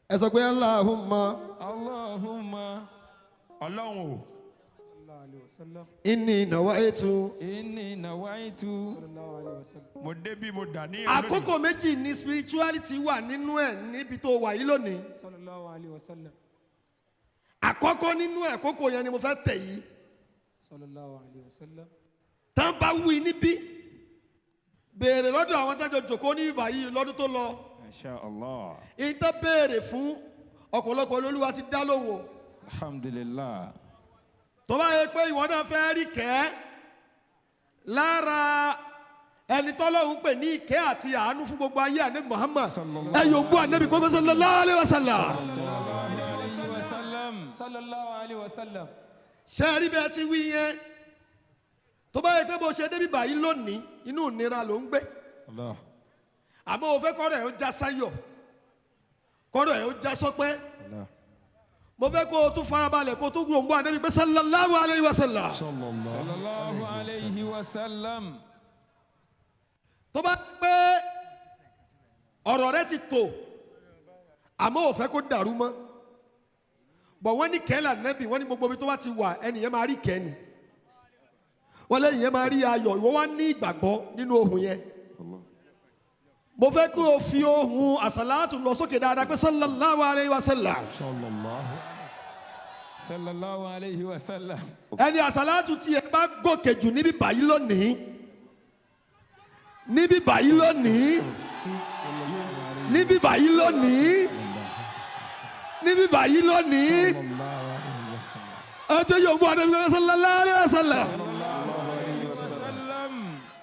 ẹ sọ pé Allahumma Ọlọ́run o. inni nawaitu. Mo débi mo dà ní. Àkókò méjì ni spirituality wà nínú ẹ̀ níbi tó wà yìí lónìí. Àkọ́kọ́ nínú ẹ̀ àkókò yẹn ni mo fẹ́ tẹ̀ yìí. Tán bá wí níbí. Béèrè lọ́dọ̀ àwọn tájọ jòkó ní ìbà yìí lọ́dún tó lọ. Masha Allah. Ìtàn béèrè fún ọ̀pọ̀lọpọ̀ olúwa ti dá lóhùn. Alhamdulillah. Tó bá yẹ pé ìwọ náà fẹ́ rí kẹ́ lára ẹni tọ́lọ́hun pè ní ìkẹ́ àti àánú fún gbogbo ayé ànábì Muhammad ẹ yóò gbọ́ ànábì kókó sallallahu alaihi wasallam. Ṣé rí bẹ́ẹ̀ ti wí yẹn? Tó bá yẹ pé bó ṣe débi báyìí lónìí inú ìnira ló ń gbé. Àmọ́ o fẹ́ kọ́rọ̀ ẹ̀ ó já sáyọ̀ kọ́rọ̀ ẹ̀ ó já sọ́pẹ́. Mo fẹ́ kó o tún farabalẹ̀ kó o tún gbòǹgbò ànábì pé sallallahu alaihi wasallam. Sallallahu alaihi wasallam. Tó bá pé ọ̀rọ̀ rẹ ti tò àmọ́ ò fẹ́ kó dàrú mọ́. Bọ̀ wọ́n ní kẹ́lá nẹ́bì wọ́n ní gbogbo ibi tó bá ti wà ẹnìyẹn máa rí kẹ́ni. Wọ́n lẹ́yìn yẹn máa rí ayọ̀ ìwọ wá ní ìgbàgbọ́ nínú ohun yẹn. Mo fẹ́ kó o fi ohun àsàlátù lọ sókè dáadáa pé sallallahu alaihi wasallam. Sallallahu alaihi wasallam. Ẹni àsàlátù tí ẹ bá gòkè jù níbí báyìí lónìí. Níbí báyìí lónìí. Níbí báyìí lónìí. Níbí báyìí lónìí. Ọjọ́ yóò mú àdébí sallallahu alaihi wasallam.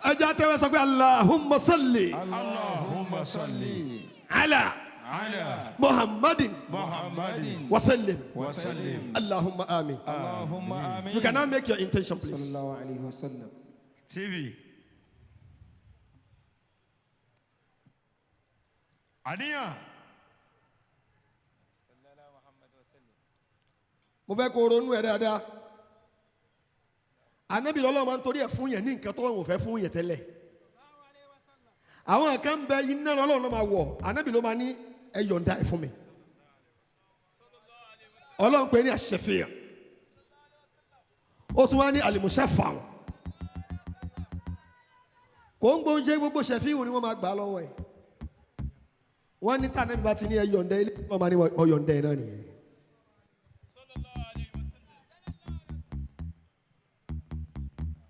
Ẹja tẹ́wẹ́ sọ pé Allahumma salli. Allahumma salli. Ala. Muhammadin. Wa sallim. Allahumma amin. You can now make your intention, please. TV. Àníyàn. Mo fẹ́ kó ronú ẹ̀ dáadáa. Ànábì lọ́lọ́ máa ń torí ẹ̀ fún yẹn ní nǹkan tó wọn ò fẹ́ fún yẹn tẹ́lẹ̀. Àwọn kan bẹ iná lọ́lọ́run ló máa wọ̀ Ànábì ló máa ní ẹ yọ̀ǹda ẹ̀ fún mi. Ọlọ́run pè ní àṣẹfìyàn. Ó tún wá ní àlìmùṣẹ́fà. Kò ń gbóúnjẹ gbogbo ṣẹ̀fíhùn ni wọ́n máa gbà lọ́wọ́ ẹ̀. Wọ́n ní tànàbí bá ti ní ẹ yọ̀ǹda ilé wọ́n máa ní ọ̀yọ̀ǹda ẹ̀ náà nìyẹn.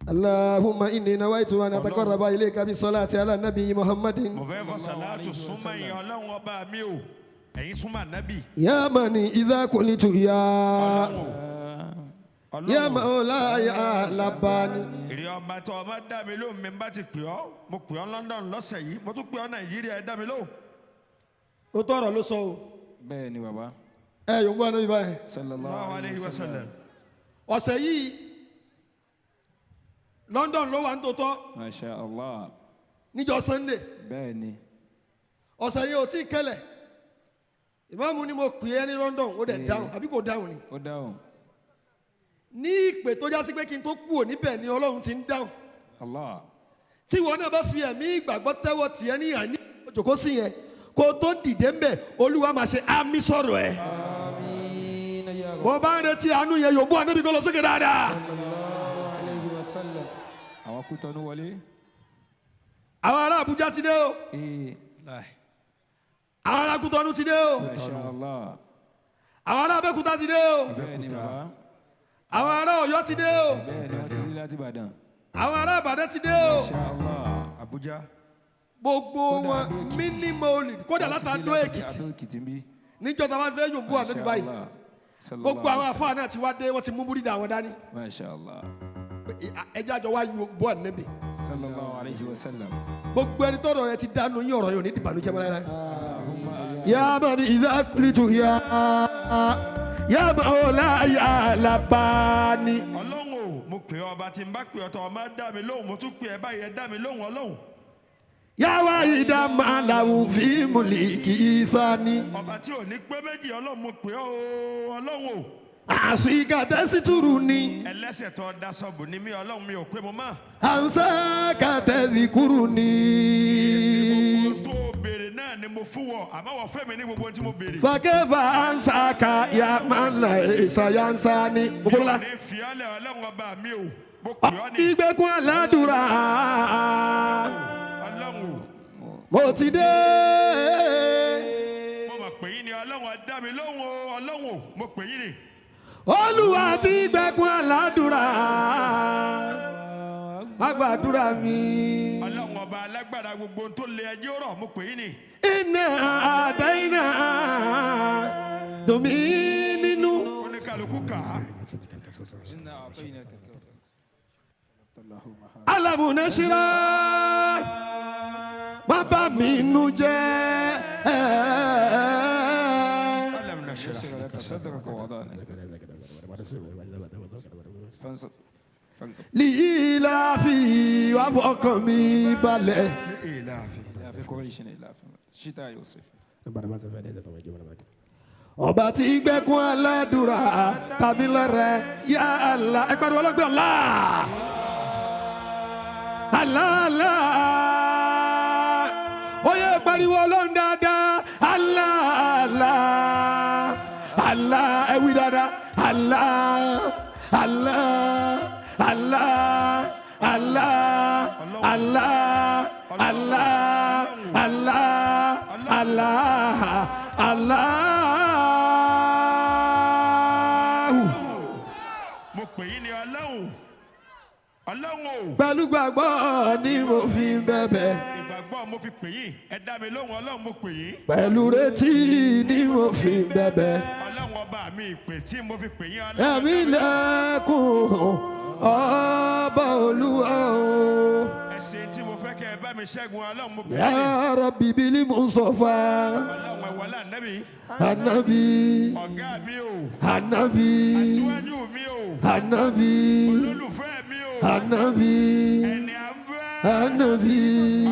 Allahumma inni nawaitu an atakarraba ilayka bi salati ala nabi Muhammadin. Mo fẹ́ fọ salatu súnmọ́ ìyẹn Ọlọ́run ọba mi o. Ẹ̀yin súnmọ́ Ànábì. Ya mani idha qulitu ya. Ya maula ya labani. Ìrì ọba tó ọba dá mi lóhùn mi bá ti pè ọ́. Mo pè ọ́ London lọ́sẹ̀ yìí. Mo tún pè ọ́ Nàìjíríà ẹ dá mi lóhùn. Ó tọrọ ló sọ o. Bẹ́ẹ̀ ni bàbá. Ẹ yóò gbọ́ Ànábì báyìí. Sallallahu alaihi wasallam. Ọ̀sẹ̀ yìí London ló wà ń tòótọ́. Masha Allah. Níjọ́ Sunday. Bẹ́ẹ̀ ni. Ọ̀sẹ̀ yìí ò tí ì kẹlẹ̀. Ìmáàmù ni mo pè é ní London ó dẹ̀ dáhùn àbí kò dáhùn ni. Ó dáhùn. Ní ìpè tó jásí pé kí n tó kúrò níbẹ̀ ni Ọlọ́run ti ń dáhùn. Allah. Tí ìwọ náà bá fi ẹ̀mí ìgbàgbọ́ tẹ́wọ́ tiẹ̀ ní àní òjòkó sí yẹn kó tó dìde ń bẹ̀ Olúwa máa ṣe àmì sọ̀rọ̀ ẹ̀. Àmín. Mo bá ń retí àánú yẹn yòókù Ànábì kó lọ sókè dáadáa. Àwọn Kútọ́nù wọlé. Àwọn ará Àbújá ti dé o. Àwọn ará Kútọ́nù ti dé o. Masha Allah. Àwọn ará Abẹ́òkúta ti dé o. Bẹ́ẹ̀ ni bàbá. Àwọn ará Ọ̀yọ́ ti dé o. Bẹ́ẹ̀ ni wọ́n ti rí láti Ìbàdàn. Àwọn ará Ìbàdàn ti dé o. Masha Allah. Abuja. Gbogbo wọn mínímọ̀ọ́lì kódà látàdó Èkìtì níjọ́ tá a bá fẹ́ yòókù Ànábì báyìí. Gbogbo àwọn àfáà náà ti wá dé wọ́n ti mú búrídà àwọn dání. Masha Allah. Ẹjẹ́ àjọ wá yòókù Ànábì. Sallallahu alaihi wasallam. Gbogbo ẹni tọ́rọ̀ rẹ ti dánú yín ọ̀rọ̀ yóò ní ìbànújẹ́ mọ́ láíláí. Ya mani idha qultu ya maula ya labani. Ọlọ́run o, mo pè ọ́ ọba tí n bá pè ọ́ tọ́ ọmọ dá mi lóhùn mo tún pè ẹ́ báyìí ẹ dá mi lóhùn Ọlọ́run. Ya wahida ma lahu fi mulki ifani. Ọba tí ò ní pé méjì Ọlọ́run mo pè ọ́ o Ọlọ́run o. Àṣìkà tẹ́sítúrù ni. Ẹlẹ́sẹ̀ tó dá sọ́ọ̀bù ni mí Ọlọ́run mi ò pé mo mọ̀. Àǹsá kàtẹ́síkúrú ni. Ìsìn gbogbo tó béèrè náà ni mo fún wọ àmọ́ wọ́n fẹ́ mi ní gbogbo ohun tí mo béèrè. Fakẹ́fà ansaka ya máa ń la ìsàyànsá ni. Bùkúrúlá. ní fiọ́lẹ̀ ọlọ́run ọba mi o mo pè ọ́ ní. Ìgbẹ́kùn aládùúrà. ọlọ́run Mo ti dé. mo mọ̀ pé yín ni ọlọ́run ọ̀dá mi lóhùn o ọlọ́run o mo pè yín ni. Olúwa ti gbẹ́kùn aládùúrà. Agbàdúrà mi. ọlọ́run ọba alágbára gbogbo ohun tó lé ẹjẹ́ rọ̀ mo pè yín ni. Iná àdáyìnà domi nínú. oníkàlùkù kà á. Alámúnáṣírá má bà mí nú jẹ́. Líláfi wà fọkàn mi balẹ̀. Ọba tí gbẹ́kún aládùúrà tàbí lọ́rẹ̀ yá Allah ẹgbẹ́rún ọlọ́gbẹ́ Allah. Allah oyè pariwo ọlọ́run dáadáa Allah ẹ̀wí dáadáa Allah. mo pè yín ni ọlọ́run ọlọ́run o. Pẹ̀lú gbàgbọ́ ni mo fi ń bẹ̀bẹ̀. ìgbàgbọ́ mo fi pè yín ẹ dá mi lóhùn ọlọ́run mo pè yín. Pẹ̀lú retí ni mo fi ń bẹ̀bẹ̀. ọlọ́run ọba mi ìpè tí mo fi pè yín. Ẹ̀mí lẹ́kùn ọba olúwa o. ẹ̀sìn tí mo fẹ́ kẹ́ ẹ bá mi ṣẹ́gun ọlọ́run mo pè yín. Ya Rabbi bili Mustafa. ọlọ́run ẹ̀wọ̀lá ànábì. Ànábì. ọ̀gá mi o. Ànábì. aṣíwájú mi o. Ànábì. olólùfẹ́ mi o. Ànábì. ẹni à ń bẹ́. Ànábì.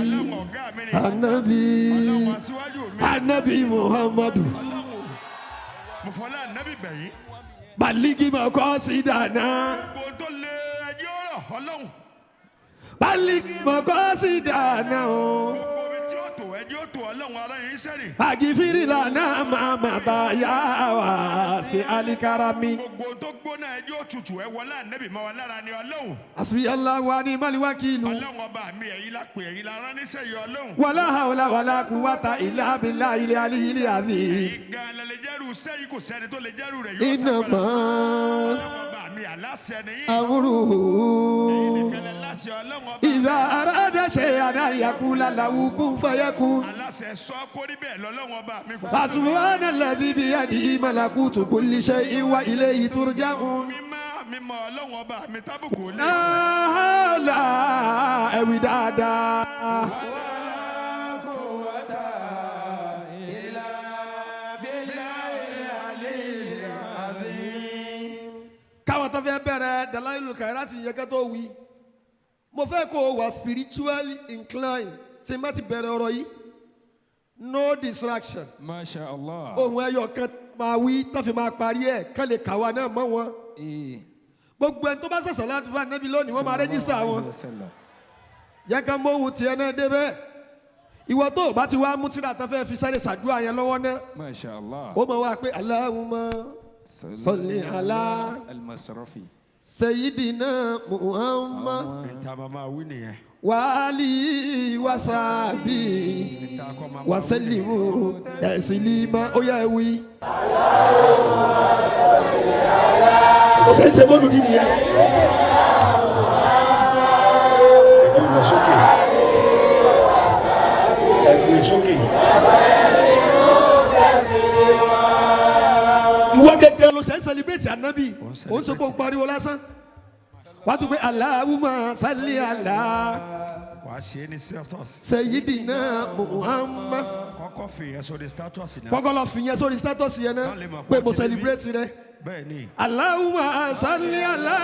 ọlọ́run ọ̀gá mi ni. Ànábì. ọlọ́run aṣíwájú mi. Ànábì Muhammadu. ọlọ́run mo fọlá ànábì bẹ̀yìn. Baligi ma kọ́ sí dáná. gbogbo tó lé ẹjọ́ rọ̀ ọlọ́run. Baligi ma kọ́ sí dáná o. gbogbo mi tí ó tò ẹjọ́ tó ọlọ́run ara yín sẹ́ni. Agifiri lana mama baya wa si alikarami. gbogbo tó gbóná ẹjọ́ tutù ẹ wọlé ànábì máa wà lára ni ọlọ́run. Asbi Allah wa ni mali wakilu. ọlọ́run ọba mi ẹ̀yin la pè ẹ̀yin la rán níṣẹ́ yìí ọlọ́run. Wala hawla wala quwwata illa billahi al-aliyyil azim. ìgbà lè jẹ́rù sẹ́yìn kò sẹ́ni tó lè jẹ́rù rẹ̀ yóò Innama ọlọ́run ọba mi aláṣẹ nìyí. amruhu ìkẹlẹ̀ láṣẹ ọlọ́run ọba. idha arada shay'an an yaqula lahu kun fayakun. aláṣẹ sọ kórí bẹ́ẹ̀ lọ́lọ́run ọba mi kò Subhanalladhi biyadihi malakutu kulli shay'in wa ilayhi turja'un. mímọ́ ọlọ́run ọba mi tábùkù lé. Ala ẹ̀wì dáadáa. Káwọn tó fẹ́ bẹ̀rẹ̀ Dalailul Khairati yẹ kẹ́ tó wí. Mo fẹ́ kó o wà spiritually inclined tí n bá ti bẹ̀rẹ̀ ọ̀rọ̀ yìí. No distraction. Masha Allah. Ohun ẹyọ kan máa wí tó fi máa parí ẹ̀ kán lè kàwa náà mọ́ wọn. Gbogbo ẹni tó bá ṣẹ̀ṣẹ̀ láti fún ànábì lónìí wọ́n máa rẹ́jísítà wọn. Yẹ ká mọ ohun tiẹ̀ náà débẹ̀. Ìwọ tó o bá ti wá mú tíra tó fẹ́ fi sáré ṣàdúrà yẹn lọ́wọ́ náà. Masha Allah. Ó máa wá pé Allahumma salli ala Al-Masrafi. Sayyidina Muhammad ìta màmá wí nìyẹn. wa alihi wa sahbihi wa sallimu taslima. Ó yá ẹ wí. Ṣé ṣe bọ́ọ̀lù ní nìyẹn? Ẹgbẹ́ lọ sókè. Ẹgbẹ́ sókè. Ìwọ gẹ́gẹ́ ló ṣe ń celebrate ànábì. Ó ń sọ pé ó ń pariwo lásán. Wàá tún pé Allahumma salli ala wàá ṣe é ní status. Sayyidina Muhammad. kọ́kọ́ fi yẹn sórí status náà. Kọ́kọ́ lọ fi yẹn sórí status yẹn náà pé mo celebrate rẹ. bẹ́ẹ̀ ni. Allahumma salli ala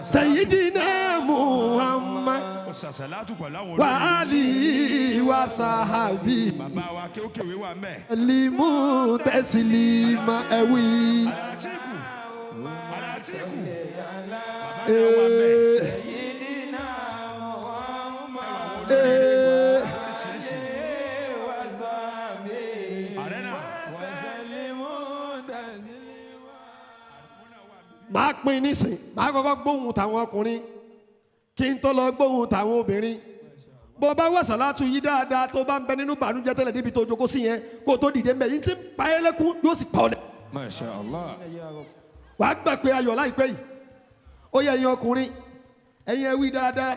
Sayyidina Muhammad ó ṣàṣàlátù pẹ̀lú àwọn wa alihi wa sahbihi. bàbá wa kéwkéwé wà mẹ́. Limu taslima ẹ̀wí. Alatiku Alatiku bàbá náà wà mẹ́. máa pín nísìn máa kọ́kọ́ gbóhùn tàwọn ọkùnrin kí n tó lọ gbóhùn tàwọn obìnrin bó bá wà sàlátù yìí dáadáa tó bá ń bẹ nínú bànújẹ́ tẹ́lẹ̀ níbi tó jókòó sí yẹn kó tó dìde mbẹ yìí ti ń pa ẹ́ lẹ́kún yóò sì pa ọ́ lẹ́. Masha Allah. wàá gbà pé ayọ̀ láìpẹ́ yìí ó yẹ ẹ̀yin ọkùnrin ẹ̀yin ẹ wí dáadáa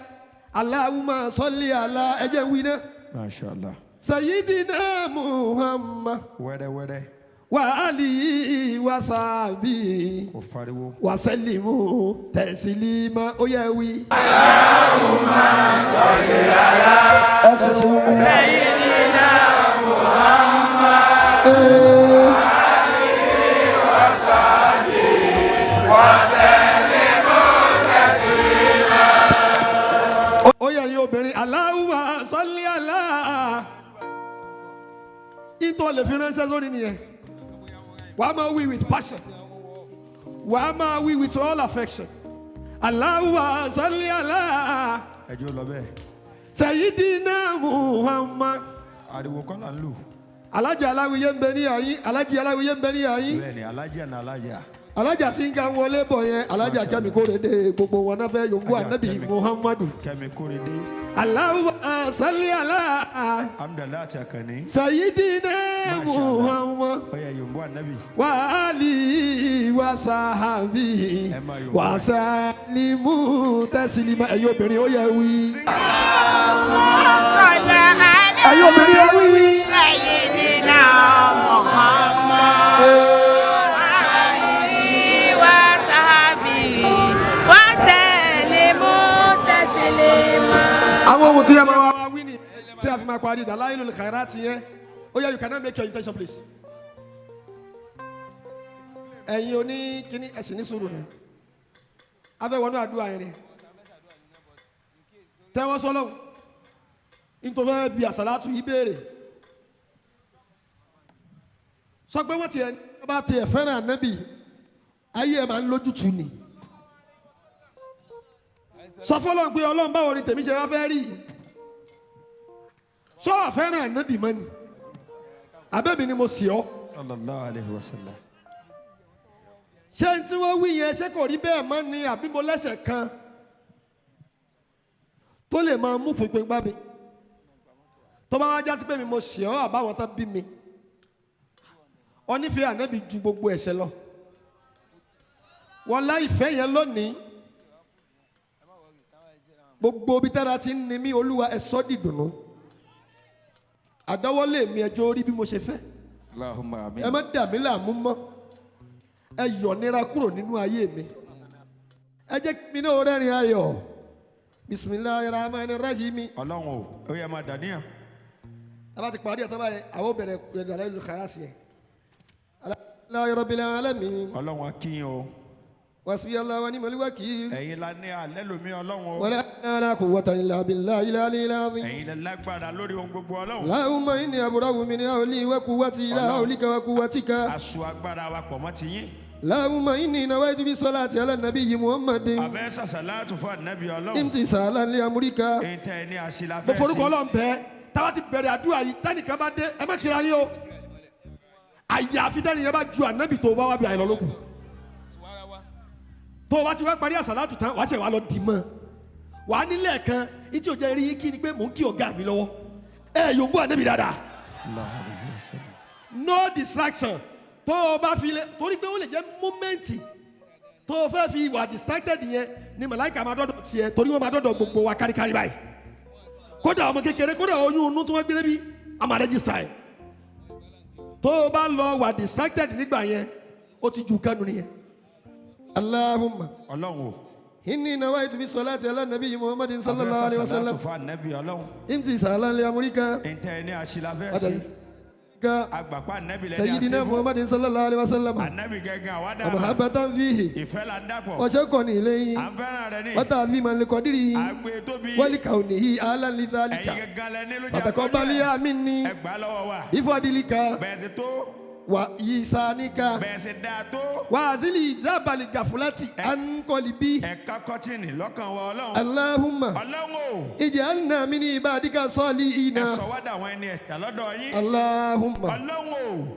Allahumma salli ala ẹ̀jẹ̀ wí náà. Masha Allah. Sayyidina Muhammad Wẹ́rẹ́wẹ́rẹ́. wa alihi wa sahbihi Kò fariwo. wa sallimu taslima ó yẹ wí. Allahumma salli ala Sayyidina Muhammad wa alihi wa sahbihi wa sallimu taslima. Ó yẹ ẹ̀yin obìnrin Allahumma salli ala ìtọ́ lè fi ránṣẹ́ sórí nìyẹn wàá máa wí with passion wàá máa wí with all affection Allahumma salli ala Ẹjọ́ lọ bẹ́ẹ̀. Sayyidina Muhammad. Ariwo kọ́ là ń lù. Alájà aláwiyé ń bẹ ní àyín alájì aláwiyé ń bẹ ní àyín Bẹ́ẹ̀ni alájà ní alájà. alájà sí ń ga wọlé bọ̀ yẹn alájà Kẹ́mi Kórèdé gbogbo wọn náà fẹ́ yòǹgbò ànábì Muhammadu. Kẹ́mi Kórèdé. Allahumma salli ala Amdala àti Akànní. Sayyidina Muhammad Ọ̀yà Yorùbá ànábì. wa alihi wa sahbihi Ẹ máa yòǹgbò. wa sallimu taslima ẹ̀yin obìnrin ó yẹ wí. ẹ̀yin obìnrin ó wí. Sayyidina Muhammad wa alihi wa sahbihi wa sallimu taslima. àwọn ohun tí ẹ máa wá wí ni tí a fi máa parí Dalailul Khairat yẹn ó yẹ you cannot make your intention please. ẹ̀yin oní kíní ẹ̀sìn ní sùúrù náà a fẹ́ wọnú àdúrà yẹn ni tẹ́wọ́ sọ́lọ́hún nítorí fẹ́ bí àsàlátù yìí béèrè sọ pé wọ́n tiẹ̀ bá tiẹ̀ fẹ́ràn ànábì ayé ẹ̀ máa ń lójútu ni sọ fọlọ́n pé ọlọ́run báwo ni tèmi ṣe wá fẹ́ rí sọ wà fẹ́ràn ànábì mọ́ ni abẹ́mi ni mo sì ọ́ Sallallahu alayhi wa sallam. ṣé n tí wọ́n wí yẹn ṣé kò rí bẹ́ẹ̀ mọ́ ni àbí mo lẹ́sẹ̀ kan tó lè máa mú pínpín gbá mi tó bá wá jásí pé mi mo ṣe ọ́ àbáwọn tán bí mi ọ nífẹ̀ẹ́ ànábì ju gbogbo ẹ̀ṣẹ̀ lọ wọ́n láìfẹ́ yẹn lónìí gbogbo ibi tára ti ń ni mí olúwa ẹ sọ́ dìdùnnú àdáwọ́lé mi ẹjọ́ orí bí mo ṣe fẹ́ Allahumma amin. ẹ má dà mí láàmú mọ́ ẹ yọ̀ nira kúrò nínú ayé mi ẹ jẹ́ kí mi náà rẹ́rìn ayọ̀ bisimilayi rahman rahim. Ọlọ́run o, ó yẹ máa dàníyàn. a bá ti parí ẹ̀tọ́ báyẹn àwọn bẹ̀rẹ̀ Dalailul Khairat yẹn. alhamdulilayi rabbil alamin. Ọlọ́run á kí yín o. wasbiyallahu wa ni'mal wakil. Ẹ̀yin la ní alẹ́ lomi Ọlọ́run o. wala la quwwata illa billahi al-aliyyil azim. Ẹ̀yin lẹ lágbára lórí ohun gbogbo Ọlọ́run. Allahumma inni abrahu min hawli wa quwwati ila hawlika wa quwwatika. Aṣọ agbára wa pọ̀ mọ́ ti yín. Allahumma inni nawaitu bi salati ala nabiyyi Muhammadin. Abẹ́ sàṣàlátù fún ànábì Ọlọ́run. imtisalan li amrika. Ẹ̀yin tẹ́ ẹ ní àṣìlá mo fẹ́ sí. forúkọ Ọlọ́run bẹ́ẹ̀ táwa ti bẹ̀rẹ̀ àdúrà yìí tẹ́nìkan bá dé ẹ má kira yín o àyàfi tẹ́nìyẹn bá ju ànábì tó wá wá bí àyẹ̀lọ́ lókun tó o bá ti wá parí àsàlátù tán wàá ṣe wàá lọ dì mọ́ wàá nílẹ̀ kan ìtí ò jẹ́ rí kí ni pé mò ń kí ọ̀gá mi lọ́wọ́ ẹ yóò ń bọ́ ànábì dáadáa no distraction tó o bá fi lé torí pé ó lè jẹ́ mọ́mẹ́ǹtì tó o fẹ́ fi wà distracted yẹn ni màláìka máa dọ́dọ̀ tiẹ̀ torí wọ́n máa dọ́dọ̀ gbogbo wa káríkárí báyìí kódà ọmọ kékeré kódà oyún inú tí wọ́n gbé débi a máa rẹ́jísà ẹ̀ tó o bá lọ wà distracted nígbà yẹn ó ti ju kánú nìyẹn. Allahumma Ọlọ́run o. inni nawaitu bi salati ala nabiyyi Muhammadin sallallahu alaihi Abẹ́ wasallam sàṣàlátù fún ànábì Ọlọ́run. imtisalan li amrika Ẹ̀yin tẹ́ ẹ ní àṣìlá fẹ́ sí. ka Agbàpá ànábì lẹ́ni sayyidina àṣẹ fún. Muhammadin sallallahu alaihi wasallam Ànábì gẹ́gẹ́ wa àwádà. mahabbatan fihi Ìfẹ́ la ń dàpọ̀. wa shawqan ilayhi À ń fẹ́ràn rẹ ní. wa ta'ziman li qadrihi Àgbè tóbi. wa li kawnihi ahlan li Ẹ̀yin dhalika gẹ́gẹ́ lẹ́ni ló jẹ́ fataqabbal ya minni Ẹ gbà lọ́wọ́ wa. bi fadlika Bẹ́ẹ̀ sì tó. wa isanika Bẹ́ẹ̀ sì dáa tó. wa azili jabal gafulati an qalbi. Ẹ̀ka kọ́tìnì lọ́kàn wa Ọlọ́run. Allahumma Ọlọ́run o. ij'alna min ibadika Ẹ salihina. sọ wá dà wọ́n ẹni ẹ̀sà lọ́dọ̀ yín. Allahumma Ọlọ́run o.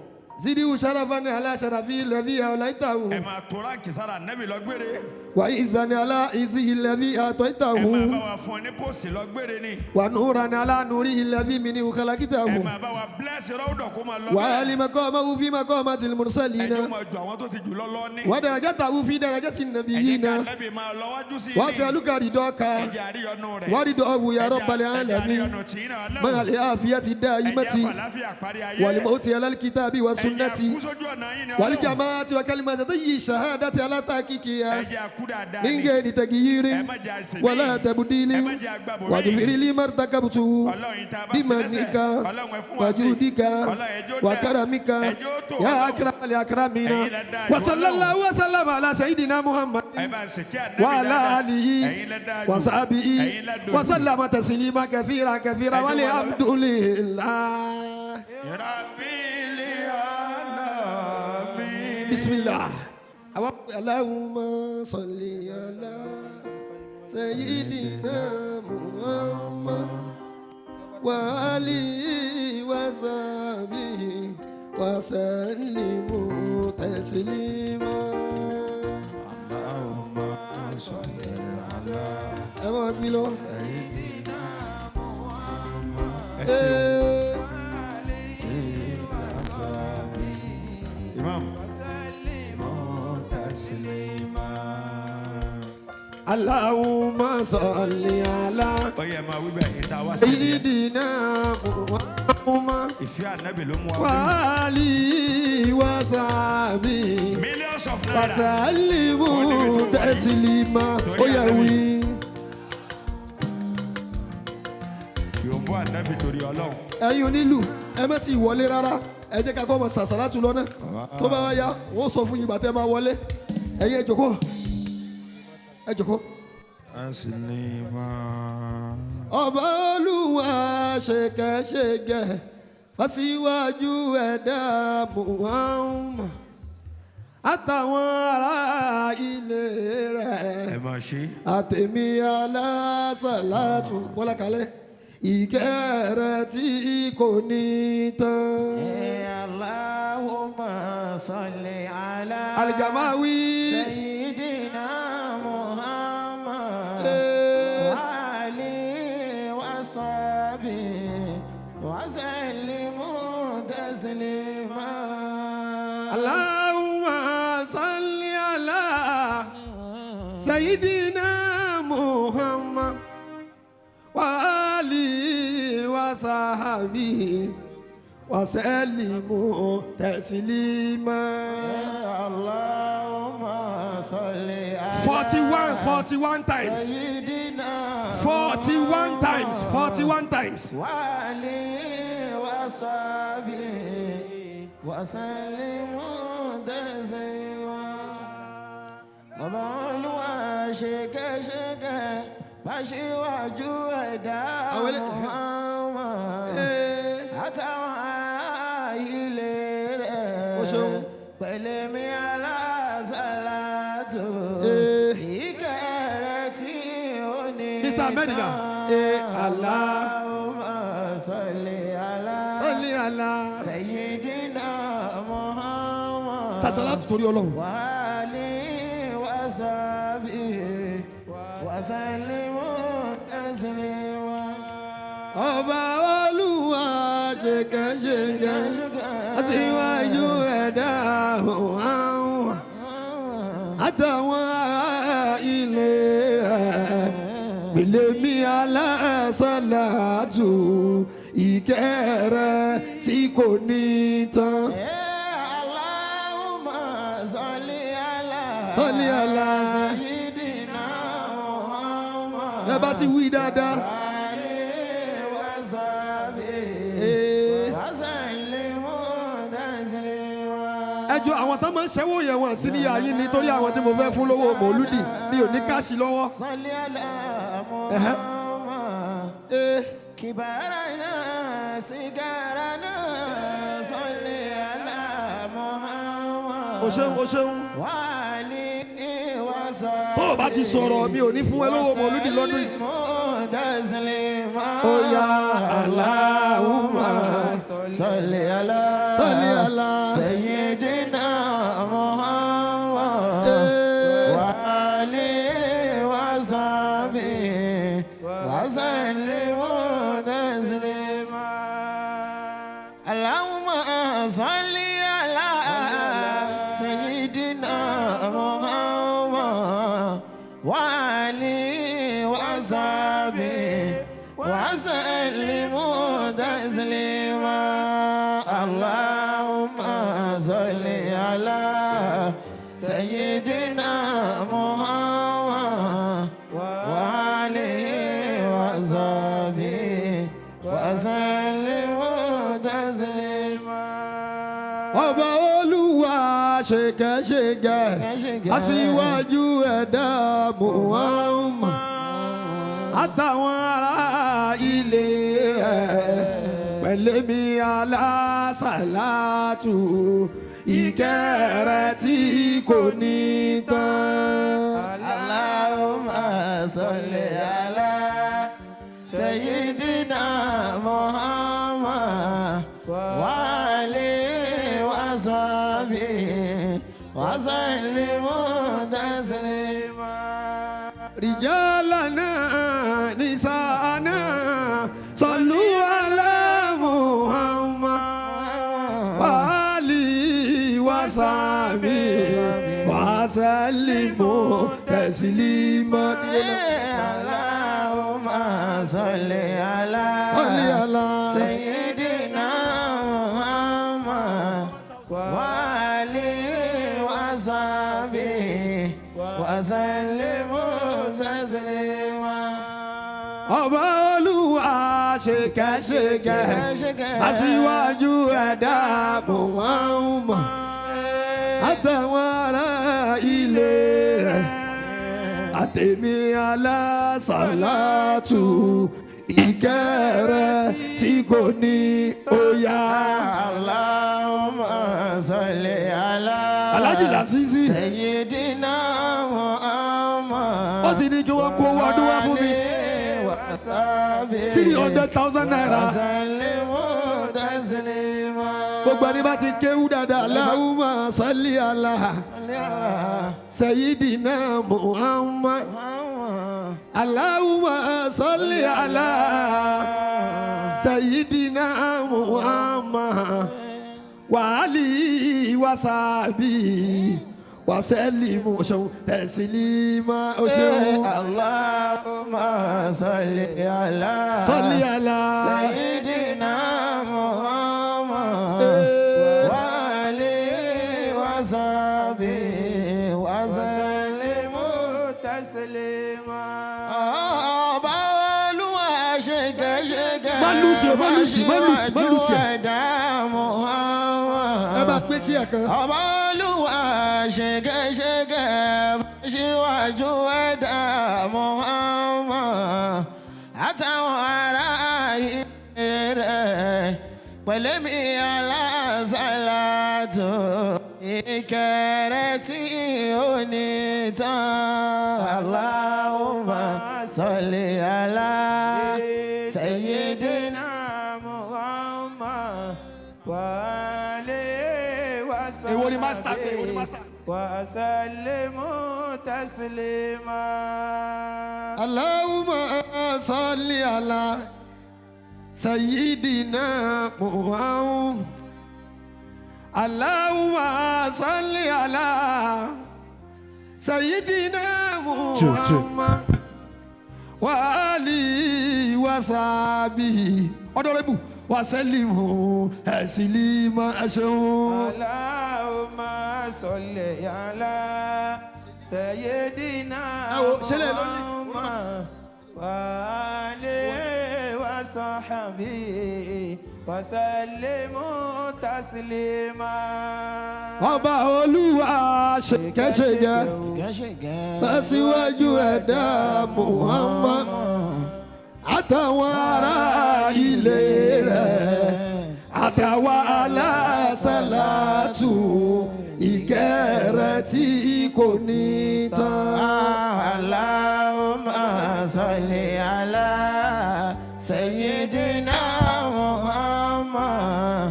زدوا شرفا على شرفه الذي أوليته ẹ máa tó ránkì sára nẹ́bì lọ́gbére. وعزا على عزه الذي ẹ máa أعطيته bá wa fún ní pósì lọ́gbére ni. ونورا على نوره الذي منه ẹ خلقته máa bá wa bílẹ̀sì rọ́ọ̀dọ̀ kó máa lọ bẹ́ẹ̀. وعلي مقامه في مقامات ẹjọ́ المرسلين máa ju àwọn tó ti jù lọ́lọ́ ní. ودرجته في درجة ẹ jẹ́ ká النبيين nẹ́bì máa lọ wájú sí i. وأسألك رضاك ẹ jẹ́ àríyànú rẹ̀. ورضاه يا رب ẹ jẹ́ العالمين àríyànú tì í náà مع lọ́wọ́. العافية ẹ jẹ́ الدائمة àfàlàfíà parí ayé. والموت على الكتاب ẹ jẹ́ والسنة kú sójú ọ̀nà yín ni Ọlọ́run. والجماعة وكلمتي الشهادة على ẹ تحقيقها jẹ́ kú dáadáa من ni. غير تغيير ẹ má jẹ́ àìsèmí. ولا تبديل ẹ má jẹ́ àgbàbọ̀ واغفر mí. لي ما ارتكبته Ọlọ́run tá a bá sí lẹ́sẹ̀. بمنك Ọlọ́run ẹ fún wa sí. وجودك Ọlọ́run ẹjọ́ dá. وكرمك ẹjọ́ tó يا Ọlọ́run. أكرم الأكرمين ẹ̀yin lẹ dáa jù وصلى Ọlọ́run. الله وسلم على سيدنا محمد ẹ bá ń sèké ànábì وعلى dáadáa. آله ẹ̀yin lẹ dáa jù. وصحبه ẹ̀yin lẹ dòdò. وسلم تسليما كثيرا كثيرا ẹjọ́ والحمد لله Rabbil alamin. بسم الله اللهم صل على سيدنا محمد وآله وصحبه وسلم تسليما اللهم صل على أما أقبله سيدنا محمد. ẹ ṣeun. Imam. اللهم صل على Ó yẹ máa wí bẹ́ẹ̀ yín tá a wá sí i. سيدنا محمد Ìfẹ́ ànábì ló mú wa wí. وآله وصحبه Millions of naira. وسلموا تسليما ويهوي Yòǹbó ànábì torí Ọlọ́run. ẹ̀yin onílù ẹ má ti wọlé rárá ẹ jẹ́ ká kọ́ ọmọ sàṣàlátù lọ́nà tó bá wá yá wọ́n sọ fún yín bàtẹ́ máa wọlé ẹ̀yin ẹ jókòó ẹ jókòó. ọba olúwa ṣèkẹ́ṣèkẹ́ wá síwájú ẹ̀dá Muhammad àtàwọn ará ilé rẹ̀ Ẹ máa ṣe. àtẹ̀mí alásàlátù bọ́lá kalẹ̀ ìkẹ́ rẹ̀ tí kò ní tán. Allahumma salli ala Al-Jamawi Sayyidina Muhammad wa alihi wa sahbihi wa sallimu taslima. Allahumma salli ala Sayyidina Muhammad wa alihi wa sahbihi wa sallimu taslima. Allahumma salli ala 41 times. Sayyidina 41 times. 41 times. wa alihi wa sahbihi wa sallimu taslima. Ọba Olúwa ṣèkẹ́ṣèkẹ́ Báṣíwájú ẹ̀dá Muhammad àtàwọn ará ilé rẹ̀ pẹ̀lẹ́mí alásàlátù ìkẹ́ rẹ̀ tí ó ní tán. Allahumma salli ala Sayyidina Muhammad Sàṣàlátù torí Ọlọ́run. wa alihi wa sahbihi wa sallimu taslima. Ọba Olúwa ṣèkẹ́ṣèkẹ́ aṣíwájú ẹ̀dá Muhammad àtàwọn ará ilé rẹ̀ pèlémí alásàlátù ìkẹ́ rẹ̀ tí kò ní tán. Allahumma salli ala Sayyidina Muhammad ẹ bá ti wí dáadáa. ẹjọ́ àwọn tó máa ń ṣẹ́wó yẹn wọ́n sí níyà yín nítorí àwọn tí mo fẹ́ fún lówó mọ̀lúdì mi ò ní káàṣì lọ́wọ́. Salli ala Muhammad kibarana sigarana salli ala Muhammad o ṣeun o ṣeun. wa alihi wa sahbihi. tó o bá ti sọ̀rọ̀ mi ò ní fún ẹ lówó mọ̀lúdì lọ́dún yìí. Oh ya Allahumma salli ala سيدنا محمد وآله وصحبه وسلم تسليما اللهم صل على سيدنا محمد وآله وصحبه وسلم تسليما اللهم صل على سيدنا محمد وآله وصحبه وسلم تسليما ọba olúwa ṣèkẹ́ṣèkẹ́ aṣíwájú ẹ̀dá Muhammad àtàwọn ará ilé ẹ̀ pẹ̀lẹ́mí alásàlátù ìkẹ́rẹ́ tí kò ní tán. Allahumma salli ala sayyidina Muhammad wa alihi wa sahbihi wa sallim taslima. رجالنا نساءنا صلوا على محمد وآله وصحبه وسلموا تسليما اللهم صل على سيدنا محمد وآله وصحبه وسلم تسليما ọba olúwa ṣèkẹ́ṣèkẹ́ aṣíwájú ẹ̀dá Muhammad àtàwọn ará ilé rẹ̀ àtẹ̀mí alásàlátù ìkẹ́rẹ́ tí kò ní òyà. Allahumma salli ala Alhaji Lasisi Sayyidina Muhammad ó ti ní kí wọ́n kó owó ọdún wá fún mi 300,000 naira. Gbogbo ẹni bá ti kéwú dáadáa Allahumma salli ala Sayyidina Muhammad Allahumma salli ala Sayyidina Muhammad wa alihi wa sahbihi wa sallimu taslima. Allahumma salli ala Sayyidina Muhammad wa alihi wa sahbihi wa sallimu taslima. Ọba Olúwa ṣèkẹ́ṣèkẹ́ aṣíwájú ẹ̀dá Muhammad. Ẹ bá pé tí ẹ̀ kan. Ọba Olúwa ṣèkẹ́ṣèkẹ́ aṣíwájú ẹ̀dá Muhammad àtàwọn ará ilé rẹ̀ pẹ̀lẹ́mí alásàlátù ìkẹ́rẹ́ tí ó ní tán. Allahumma salli ala sayyidina Muhammad wa alihi wa sahbihi. Èwo ni master pé, èwo ni master. Wa sallimu taslima. Allahumma salli ala Sayyidina Muhammad Allahumma salli ala Sayyidina Muhammad wa alihi wa sahbihi Honorable wa sallimu taslima. Allahumma salli ala Sayyidina Muhammad wa alihi wa sahbihi wa sallimu taslima. Ọba Olúwa ṣèkẹ́ṣèkẹ́ aṣíwájú ẹ̀dá Muhammad àtàwọn ará ilé rẹ̀ àtàwọn alásàlátù ìkẹ́rẹ́ tí kò ní tán. Allahumma salli ala sayyidina Muhammad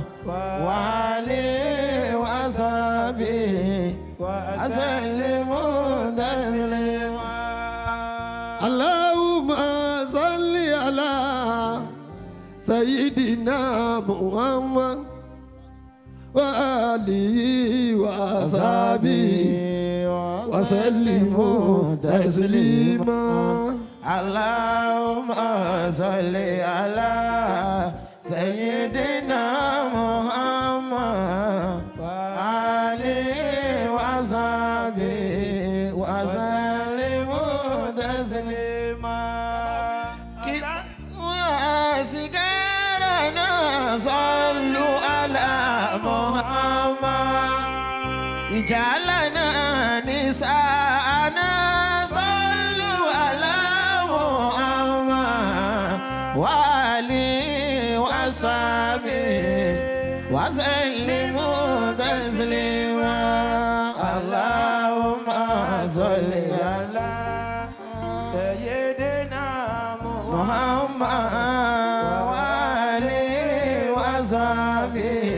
wa alihi وصحبه وسلم تسليما اللهم صل على سيدنا محمد وآله وصحبه وسلم تسليما اللهم صل على سيدنا محمد وآله وصحبه وسلم تسليما سيجارنا صلوا على محمد اجعلنا نساءنا صلوا على محمد وآله وصحبه وسلموا تسليما اللهم صل على سيدنا محمد وآله وصحبه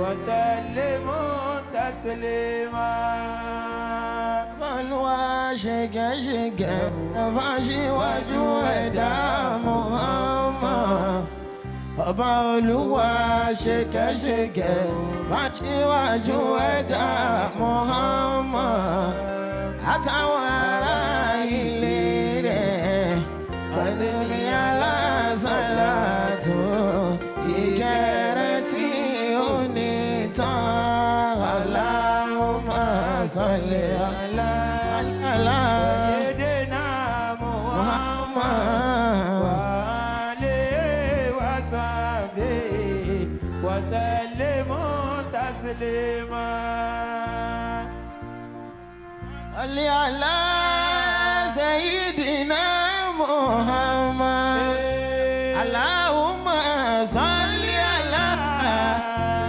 وسلموا تسليما من واشك شك فاشي وجود محمد ọba olúwa ṣèkẹ́ṣèkẹ́ fàṣíwájú ẹ̀dá Muhammad àtàwọn ará ilé rẹ̀ pẹ̀lú alásàlátù ìkẹrẹ tí ó ní tán Allahumma salli ala sayyidina Muhammad وسلموا تسليما صل على سيدنا محمد اللهم صل على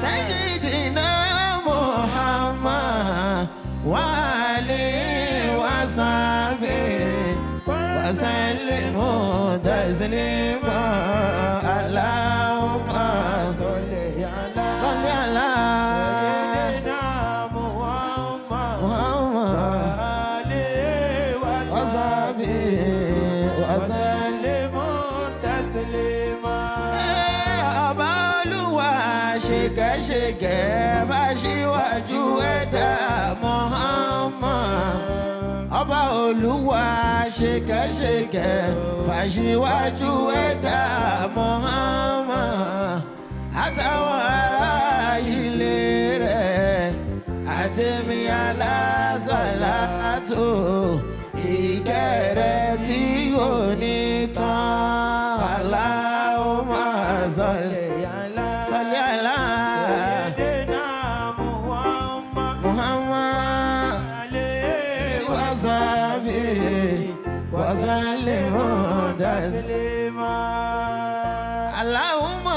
سيدنا محمد وآله وصحبه وسلموا تسليما اللهم صل على سيدنا محمد وآله وصحبه وسلم تسليما ọba Olúwa ṣèkẹ́ṣèkẹ́ fàṣíwájú ẹ̀dá Muhammad ọba Olúwa ṣèkẹ́ṣèkẹ́ fàṣíwájú ẹ̀dá Muhammad àtàwọn ará ilé rẹ̀ àtẹ̀mí alásàlátù ìkẹrẹ tí ò ní tán Allahumma salli ala sayyidina Muhammad wa sahbihi wa sallim taslima Allahumma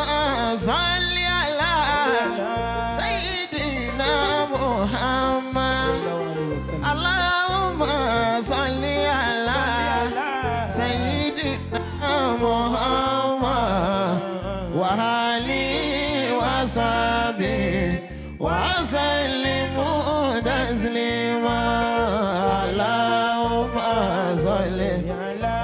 salli ala sayyidina Muhammad Allahumma salli ala sayyidina Muhammad wa alihi wa sahbihi wa sallim taslima Allahumma salli ala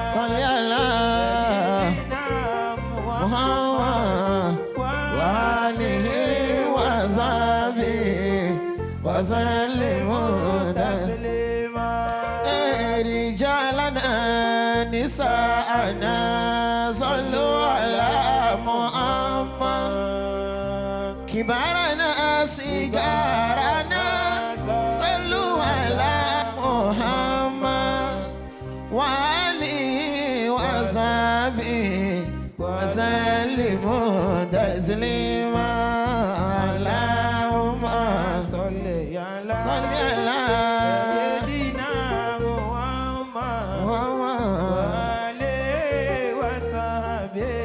وسلموا تسليما رجالنا نساءنا صلوا على محمد كبارنا صغارنا صلوا على محمد وآله وصحبه وسلموا تسليما اللهم صل على سيدنا محمد وآله وصحبه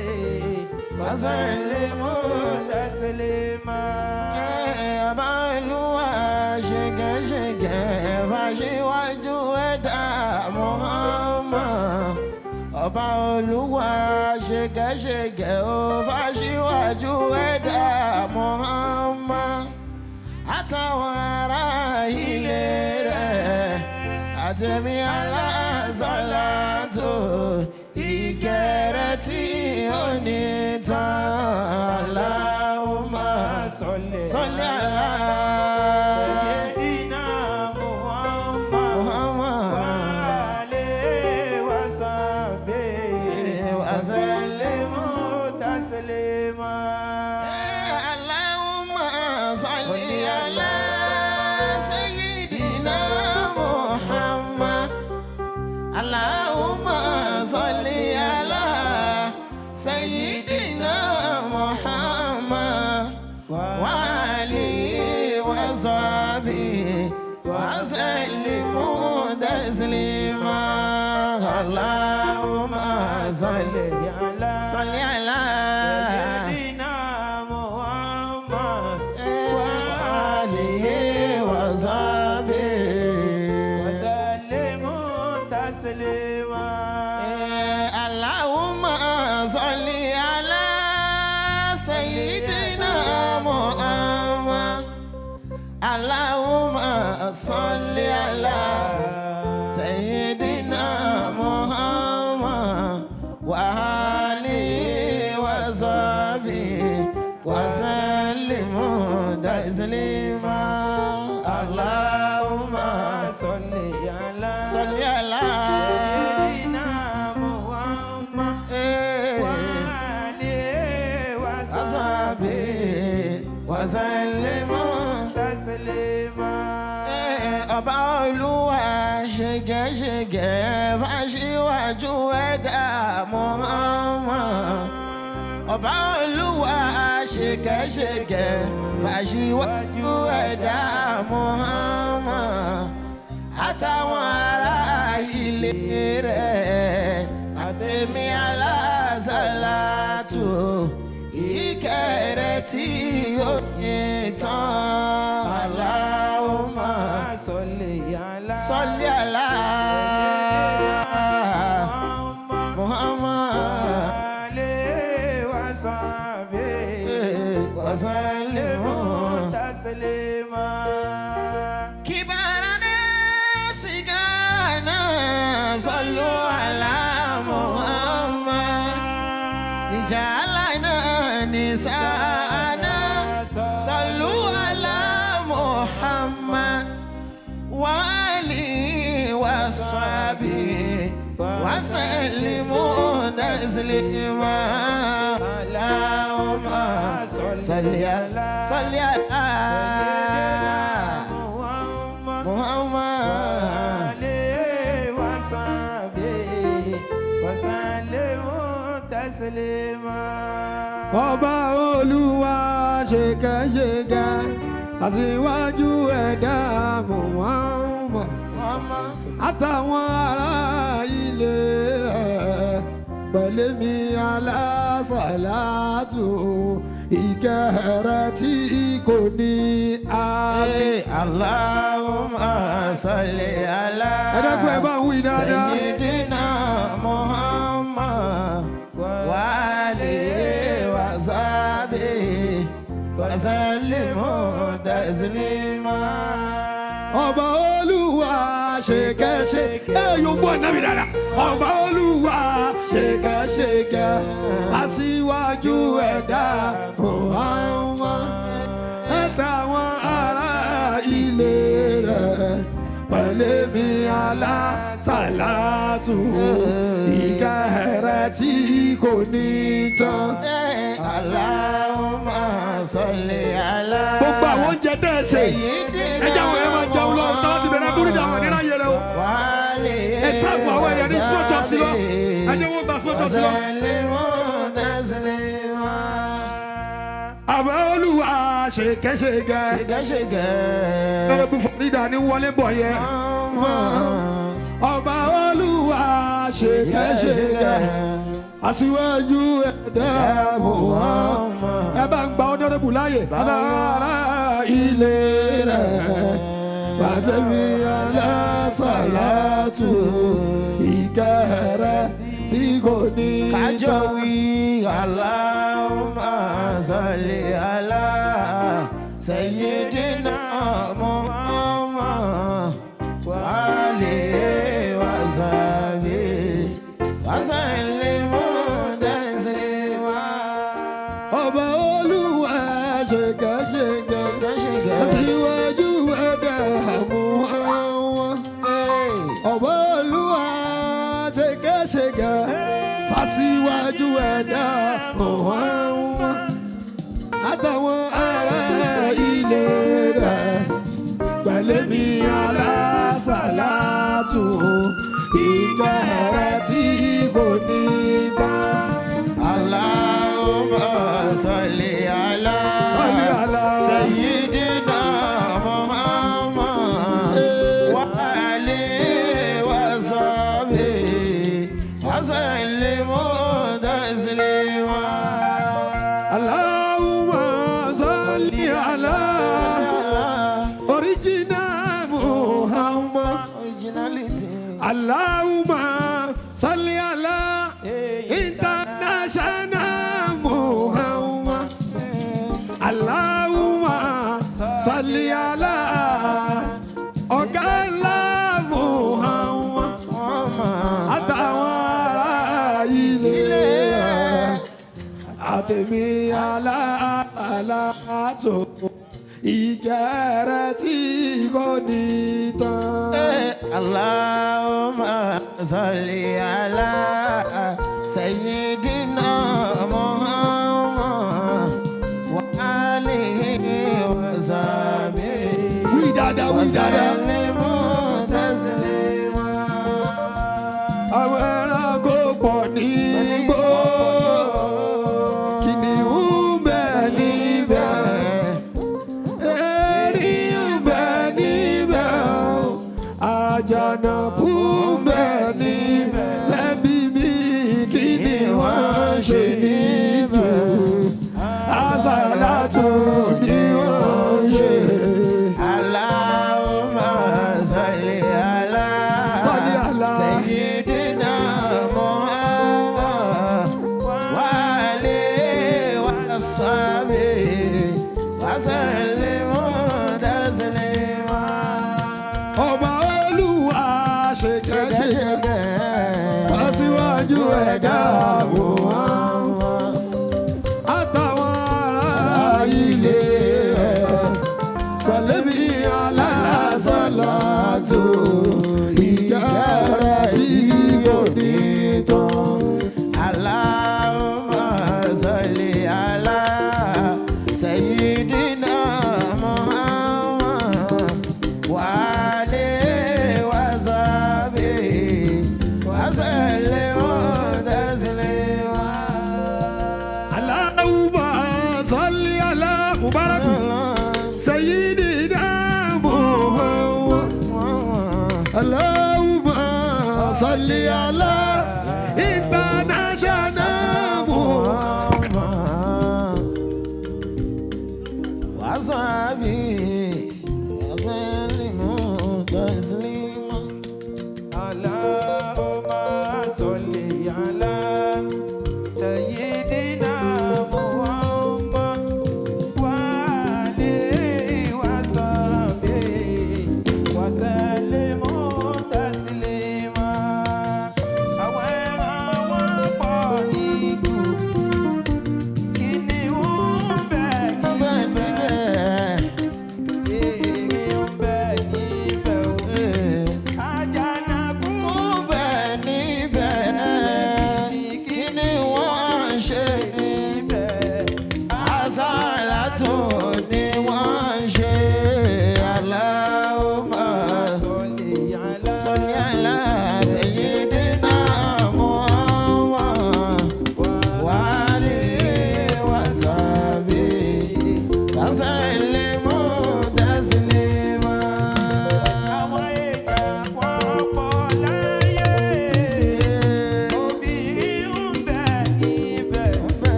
وسلموا تسليما Olúwa ṣèkẹ́ṣèkẹ́ fàṣíwájú ẹ̀dá Muhammad ọba Olúwa ṣèkẹ́ṣèkẹ́ ó fàṣíwájú ẹ̀dá Muhammad àtàwọn ará ilé rẹ̀ àtẹ̀mí alásàlátù ìkẹrẹ tí ó ní tán. Allahumma salli ala sayyidina Muhammad wa alihi wa sahbihi wa sallim taslima. Allahumma salli ala sayyidina Muhammad. Allahumma salli ala sayyidina Muhammad wa alihi wa sahbihi wa sallim taslima. Allahumma salli ala sayyidina Muhammad wa alihi wa sahbihi wa sallim taslima. Allahumma salli ala sayyidina Muhammad. Allahumma salli ala sayyidina Muhammad wa alihi wa sahbihi wa sallim taslima. Allahumma salli ala sayyidina Muhammad wa alihi wa sahbihi wa sallim taslima. Ọba Olúwa ṣègẹ́ṣègẹ́ fàṣíwájú ẹ̀dá Muhammad. Ọba Olúwa ṣègẹ́ṣègẹ́ fàṣíwájú ẹ̀dá Muhammad. Àtàwọn ará ilé rẹ̀ àtẹ̀mí alásàlátù ìkẹrẹ tí ó ní tán. Allahumma salli ala Muhammad wa sahbihi wa sallim taslima. Kibarana sigarana sallu ala Muhammad. Rijalana nisana sallu ala Muhammad wa alihi wa sahbihi wa sallimu taslima. Allahumma salli ala Muhammad wa sahbihi wa sallimu taslima. Ọba Olúwa ṣèkẹ́ṣèkẹ́ aṣíwájú ẹ̀dá Muhammad àtàwọn ará ilé rẹ̀ pẹ̀lẹ́mí alásàlátù ìkẹrẹ tí kò ní àmì. Allahumma salli ala ẹ̀dẹ́gbẹ́ bá ń wí dáadáa. sayyidina Muhammad wa alihi wa sahbihi wa sallimu taslima. Ọba Olúwa ṣèkẹ́ṣèkẹ́ yóò gbọ́ ẹ̀nàmì dáadáa. Ọba Olúwa ṣèkẹ́ṣèkẹ́ aṣíwájú ẹ̀dá Muhammad àtàwọn ará ilé rẹ̀ pẹ̀lẹ́mí alásàlátù ìkẹrẹ tí kò ní tán. Allahumma salli ala Gbogbo àwọn oúnjẹ tẹ́ ẹ sè ẹ jẹ́ àwọn ẹ̀ máa jẹun lọ tọ́wọ́ ti bẹ̀rẹ̀ búrúdì àwọn ìnira yẹrẹ o. Ẹ sáàfù àwọn ẹ̀yà ní small chops lọ ẹ jẹ́ wọ́n gba small chops lọ. Ọba Olúwa ṣèkẹ́ṣèkẹ́ lọ́dọ̀ bí Fọ̀rídà ní wọlé bọ̀ yẹ. Ọba Olúwa ṣèkẹ́ṣèkẹ́ aṣíwájú ẹ̀dá Muhammad ẹ bá ń gba ọdọ́dọ́bù láàyè ará ilé rẹ̀ pàtẹ́bí alásàlátù ìkẹrẹ tí kò ní kájọ wí Allahumma salli ala sayyidina ìkẹrẹ tí kò ní tán. Allahumma salli ala sayyidina Muhammad wa alihi wa sahbihi wa sallimu taslima. Allahumma salli ala original Muhammad. Originality. Allahumma salli ala international Muhammad. Allahumma salli ala ọ̀gá ńlá Muhammad. Àtàwọn ará ilé rẹ̀ àtẹ̀mí aláàtò ìkẹrẹ tí kò ní tán. Allahumma salli ala sayyidina Muhammad wa alihi wa sahbihi Wí dáadáa, wí wa dáadáa. sallimu taslima. Àwọn ẹranko pọ̀ nígbó, kìnìún ń bẹ níbẹ̀, erin ń bẹ níbẹ̀, àjànàkú ń bẹ níbẹ̀, lẹ́bí mi kí ni wọ́n ṣe níbẹ̀, àsàlátù ni wọ́n ṣe. Allahumma salli ala Salli ala sayyidina Muhammad wa alihi wa sahbihi wa sallimu taslima. Ọba Olúwa ṣèkẹ́ṣèkẹ́ wá síwájú ẹ̀dá Muhammad. Àtàwọn ará ilé rẹ̀ pẹ̀lẹ́bí alásàlátù ìkẹrẹ tí kò ní tán. Allahumma salli ala sayyidina Muhammad wa alihi wa sahbihi wa sallimu taslima. Allahumma salli ala Mubarak Sayyidina Muhammad. Allahumma salli ala international Muhammad. Wa sahbihi wa sallimu taslima. Allahumma salli ala sayyidina Muhammad wa alihi wa sahbihi wa sallimu taslima. Àwọn ẹran wọn pọ̀ nígbò, kìnìún ń bẹ níbẹ̀, erin ń bẹ níbẹ̀ o, àjànàkú ń bẹ níbẹ̀, kí ni wọ́n ń ṣe níbẹ̀? Àsàlátù ni wọ́n ń ṣe. Allahumma salli ala sayyidina Muhammad wa alihi wa sahbihi wa sallimu taslima. Àwọn èèyàn wọ́n pọ̀ láyé, obìnrin ń bẹ níbẹ̀,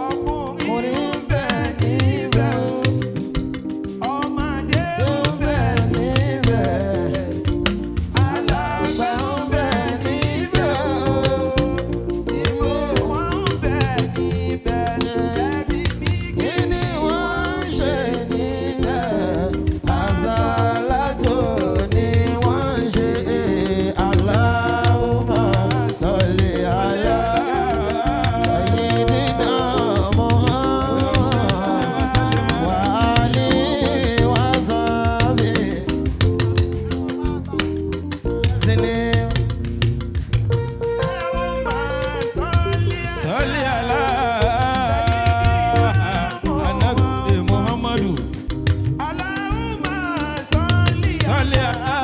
ọkùnrin ń bẹ níbẹ̀ o, ọmọdé ń bẹ níbẹ̀, alàgbà ń bẹ níbẹ̀ o, ìwé wọn ń bẹ níbẹ̀, ẹbí mi kí ni wọ́n ń ṣe níbẹ̀? Àsàlátù ni wọ́n ń ṣe. Allahumma salli ala sayyidina Muhammad wa alihi wa sahbihi Muslim. Salli ala anabi Muhammadu. Salli ala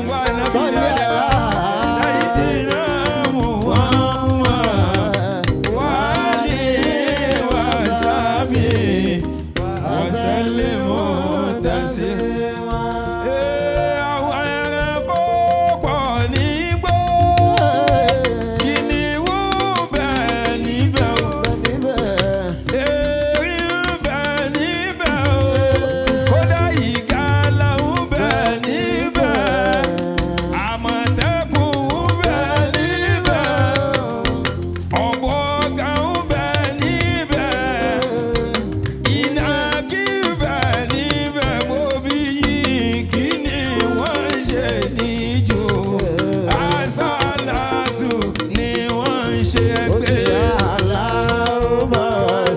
wá nàbí dáadáa. Sayyidina Muhammad wa alihi wa sahbihi wa sallimu taslima. Àwọn ẹranko pọ̀ nígbó, kìnìún bẹ níbẹ̀ o, erin bẹ níbẹ̀ o, kódà ìgalà ń bẹ níbẹ̀, àmọ̀tẹ́kùn ń bẹ níbẹ̀, ọ̀bọ̀gà ń bẹ níbẹ̀, ìnàkí ń bẹ níbẹ̀. Mo bí yín kí ni wọ́n ń ṣe níjó, àsálàtù ni wọ́n ń ṣe ẹgbẹ́. Allahumma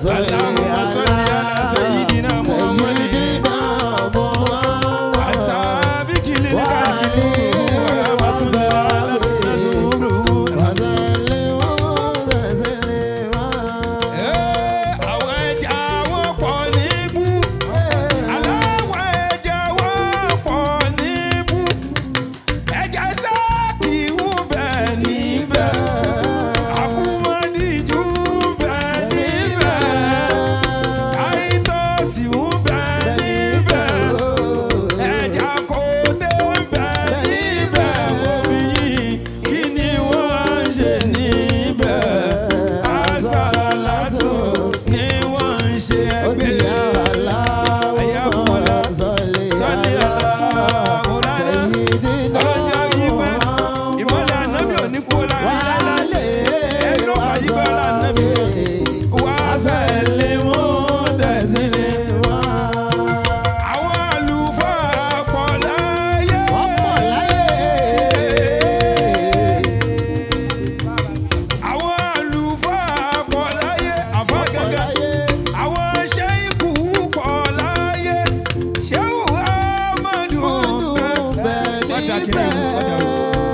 salli ala sayyidina Muhammadin asabikil kalkili wa rahmatullahi ala nazuru. Àwọn ẹja wọ́n pọ̀ níbú, aláwọ̀ ẹja wọ́n pọ̀ níbú, ẹja ṣáàkì ń bẹ níbẹ̀, àkúmọ̀díjú ń bẹ níbẹ̀, àìtọ́sí ń bẹ níbẹ̀, ẹja kòtè ń bẹ níbẹ̀. Mo bí yín kí ni wọ́n ń ṣe níbẹ̀, àsálàtù ni wọ́n ń ṣe ẹgbẹ́. Ayakumula sali ala murada ọjà ìpẹ́ ìmọ̀lẹ̀ ànábì òní kú láyé ẹnu àyíbára ànábì wà sẹ́lẹ̀ mú tẹ̀sílẹ̀. Àwọn àlùfáà pọ̀ láyé, àwọn àlùfáà pọ̀ láyé, àfá gẹ́gẹ́. Àwọn ṣẹ́ìkù pọ̀ láyé, Ṣéhù Ahmadu bẹ níbẹ̀,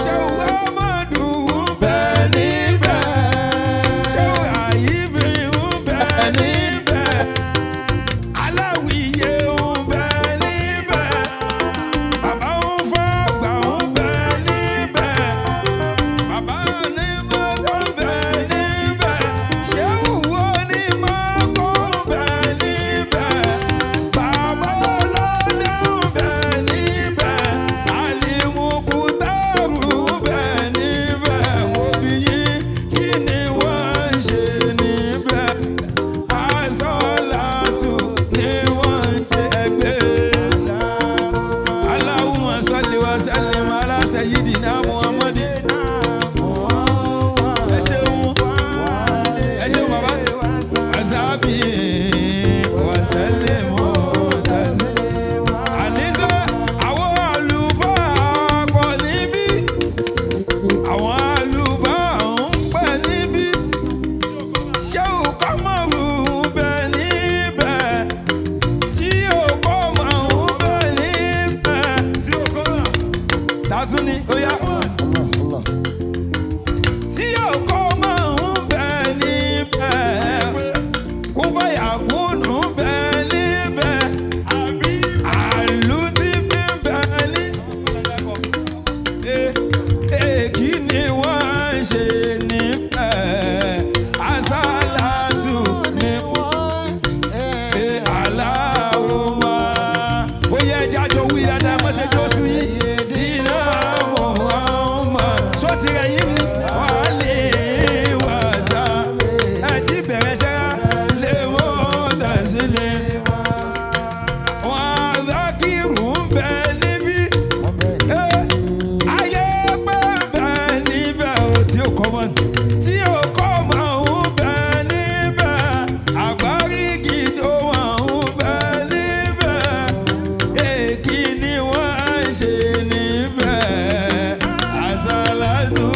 Ṣéhù Ahmadu bẹ níbẹ̀, Ṣéhù Àyíbí bẹ níbẹ̀, Aláwìyé bẹ níbẹ̀, bàbá Fágbà bẹ níbẹ̀, bàbá Onímọ̀tò bẹ níbẹ̀, Ṣéhù Onímọ̀kò bẹ níbẹ̀, bàbá Ọlọ́dẹ bẹ níbẹ̀, Àlìmùkútàrù bẹ níbẹ̀. Mo bí yín kí ni wọ́n ń ṣe níbẹ̀, àsálàtù ni wọ́n ń ṣe ẹgbẹ́. Allahumma salli wa sallim ala sayyidina Muhammadin. Ẹ ṣeun bàbá. Azabi wa sallimu taslima. Àníṣe àwọn àlùfáà pọ̀ níbí, àwọn àlùfáà ń pẹ́ níbí, Ṣéhù Kámọ́rù bẹ níbẹ̀, tí ò kọ́ mọ̀ ń bẹ níbẹ̀, tàtún ni ó yá. Tí ò kọ́ mọ̀ ń bẹ níbẹ̀, Kúfàyàkúnù bẹ níbẹ̀, Àlùtífì bẹ níbẹ̀. Kí ni wọ́n ń ṣe níbẹ̀, àsálàtù ni wọ́n. Allahumma ó yẹ jájọ wí dáadáa, má ṣe jó sú yín. Iná Muhammad sọ ti rẹ̀ yín ni wàá lè wà sá. Ẹ ti bẹ̀rẹ̀ ṣẹ́ra lè wọ́n dà sílẹ̀. Wọ́n àzákìrù ń bẹ níbí, ayé pé bẹ níbẹ̀ o, tí ó kọ́ mọ́ tí ó kọ́ mọ́ ń bẹ níbẹ̀, àgbárígìdó wọn ń bẹ níbẹ̀. Kí ni wọ́n ń ṣe níbẹ̀, àsálàtù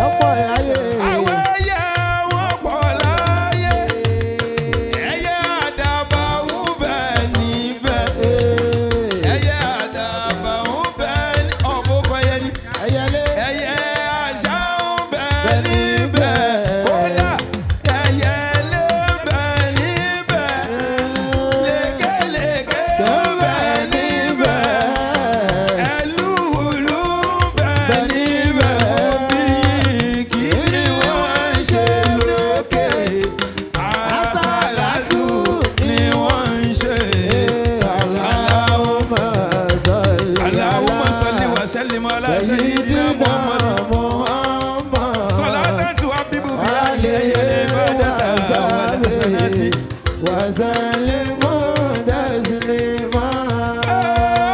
ọ̀pọ̀ láyé. àwọn ẹyẹ wọn pọ̀ láyé. ẹyẹ àdàbà ń bẹ níbẹ̀. ẹyẹ àdàbà ń bẹ ní ọ̀bọ̀kọ̀ yẹn ni. ẹyẹlé. ẹyẹ àṣà ń bẹ níbẹ̀. kódà ẹyẹ lé bẹ níbẹ̀. lékelèké bẹ níbẹ̀. ẹlúùlú bẹ níbẹ̀. òbí kí ni wọ́n ń ṣe lókè. àsàlátù ni wọ́n ń ṣe. Allahumma salli wa sallim ala sayyidina Muhammad. Salatan tuhabbibu biha ilayya al-ibadata wal hasanati.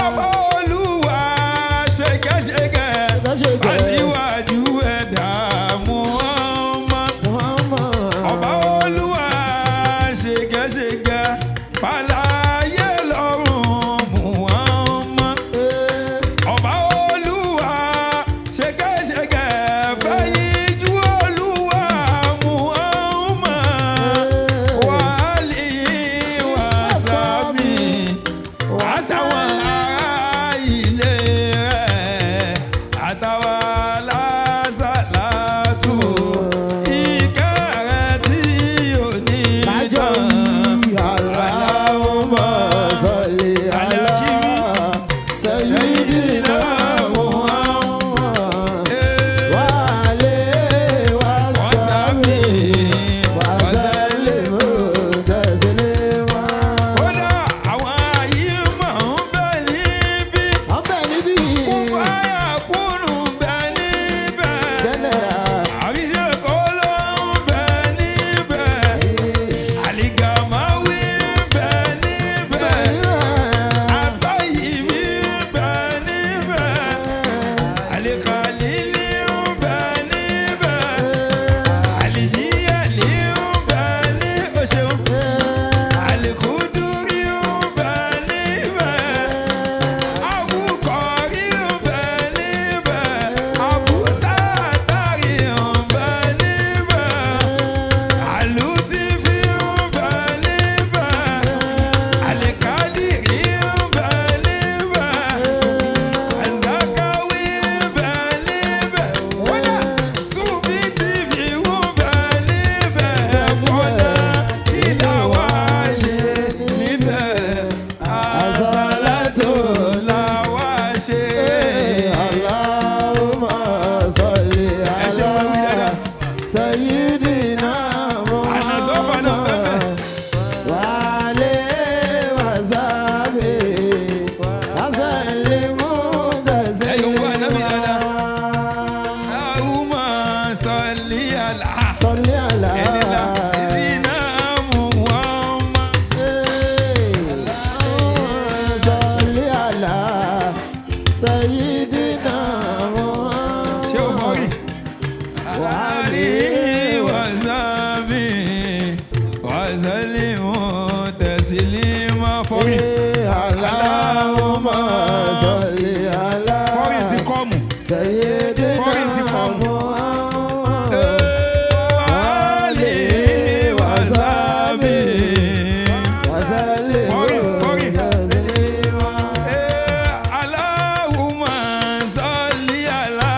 Ọba Olúwa ṣèkẹ́ṣèkẹ́ aṣíwájú ẹ̀dá Muhammad. Ọba Olúwa ṣèkẹ́ṣèkẹ́ fàlàyé lọ́rùn Muhammad. Ọba Olúwa ṣèkẹ́ṣèkẹ́ fẹ́yìnjú Olúwa Muhammad. Wàhálì wàsábì àtàwọn ará ilé rẹ̀ àtàwọn alásàlátù ìkẹ́rẹ́ tí ò ní tán. Allahumma ala kimi sayyidina Muhammad. Wasabi wasalim. Kódà àwọn ayé máa ń bẹ níbí. Kún fáyà kúnnù bẹ níbẹ̀. Àríṣe kọ́ ló ń bẹ níbẹ̀. Àlìgàmáwí ń bẹ níbẹ̀. Àtàyìbí ń bẹ níbẹ̀. Àlìkàlílì ń bẹ níbẹ̀. Àlìjíyẹ̀lì ń bẹ ní òṣèlú. Àlìkúdúrí ń bẹ níbẹ̀. Àbúkọ̀rí ń bẹ níbẹ̀. Àbúsátárì ń bẹ níbẹ̀. Àlùtífì ń bẹ níbẹ̀. Àlìkádìrí ń bẹ níbẹ̀. Àzákáwí ń bẹ níbẹ̀. Kódà Súfì tìfì ń bẹ níbẹ̀. Kọ́lá kí làwa ṣe níbẹ̀. Àsàlátù làwa ṣe. Ẹ ṣe wọ́n wí dáadáa. Ànàzọ́fà náà bẹ́ẹ̀. Ẹ yóò wá nábì dáadáa. Allahumma salli ala ẹnìlá ìdínà Muhammad. Ṣé o fọ́rí? Ali wasabi wasalimu taslima fọ́rí. Allahumma fọ́rí ti kọ́mù. Fọ́rí ti kọ́mù. Ali wasabi fọ́rí fọ́rí. Allahumma salli ala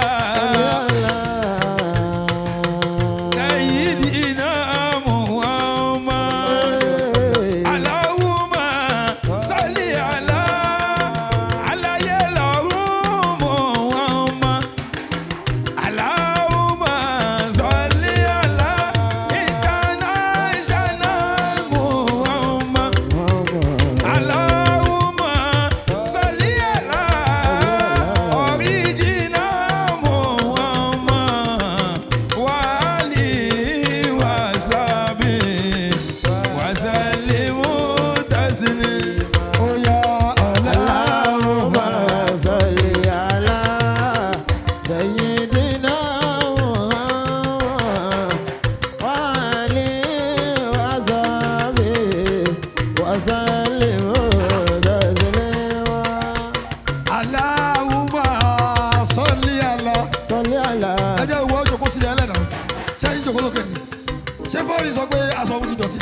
ní sọ pé aṣọ òun ti dọ̀tí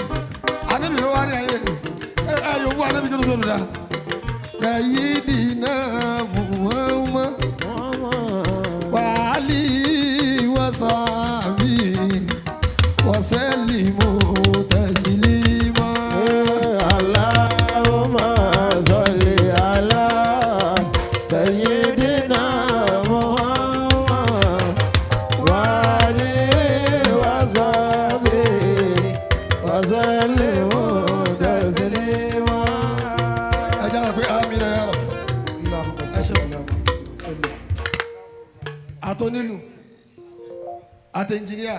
ànábì ló wá ní ayé yòówù ànábì kí ló tó lò dá. Sayyidina Muhammad wa alihi wa sahbihi wa sallimu taslima. Allahumma salli ala Sayyidina Muhammad wa alihi wa sahbihi wa sallimu taslima. ẹ jẹ́ àpé amina ya Rabbi. àtọ́nílù àti ẹnjìníà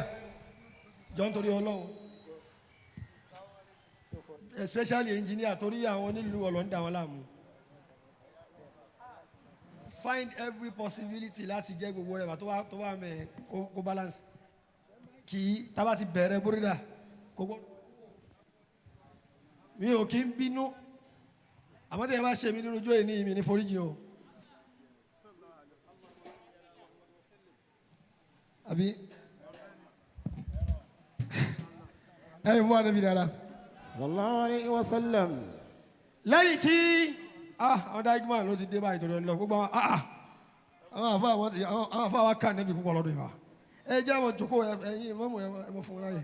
jọ ń torí Ọlọ́run especially ẹnjìníà torí àwọn onílù ọlọ́ndà wọn láàmú. Find every possibility láti jẹ́ gbogbo rẹ̀ tó wà mẹ́ kó balance kì í tábà ti bẹ̀rẹ̀ búrídà kó gbọ́. mi ò kí ń bínú àmọ́ tẹ̀yẹ bá ṣe mí nínú ojú ẹ̀ ní mi ní foríjì o. àbí ẹ̀yin mú ànábì dáadáa. Sallallahu alayhi wa sallam. lẹ́yìn tí àwọn daigman ló ti dé báyìí tó lọ gbogbo àwọn àfa wa ká nẹ́bí púpọ̀ lọ́dún yìí wa ẹ jẹ́ àwọn jòkó ẹ̀yin mọ́mú ẹ mọ́ fún un láyè.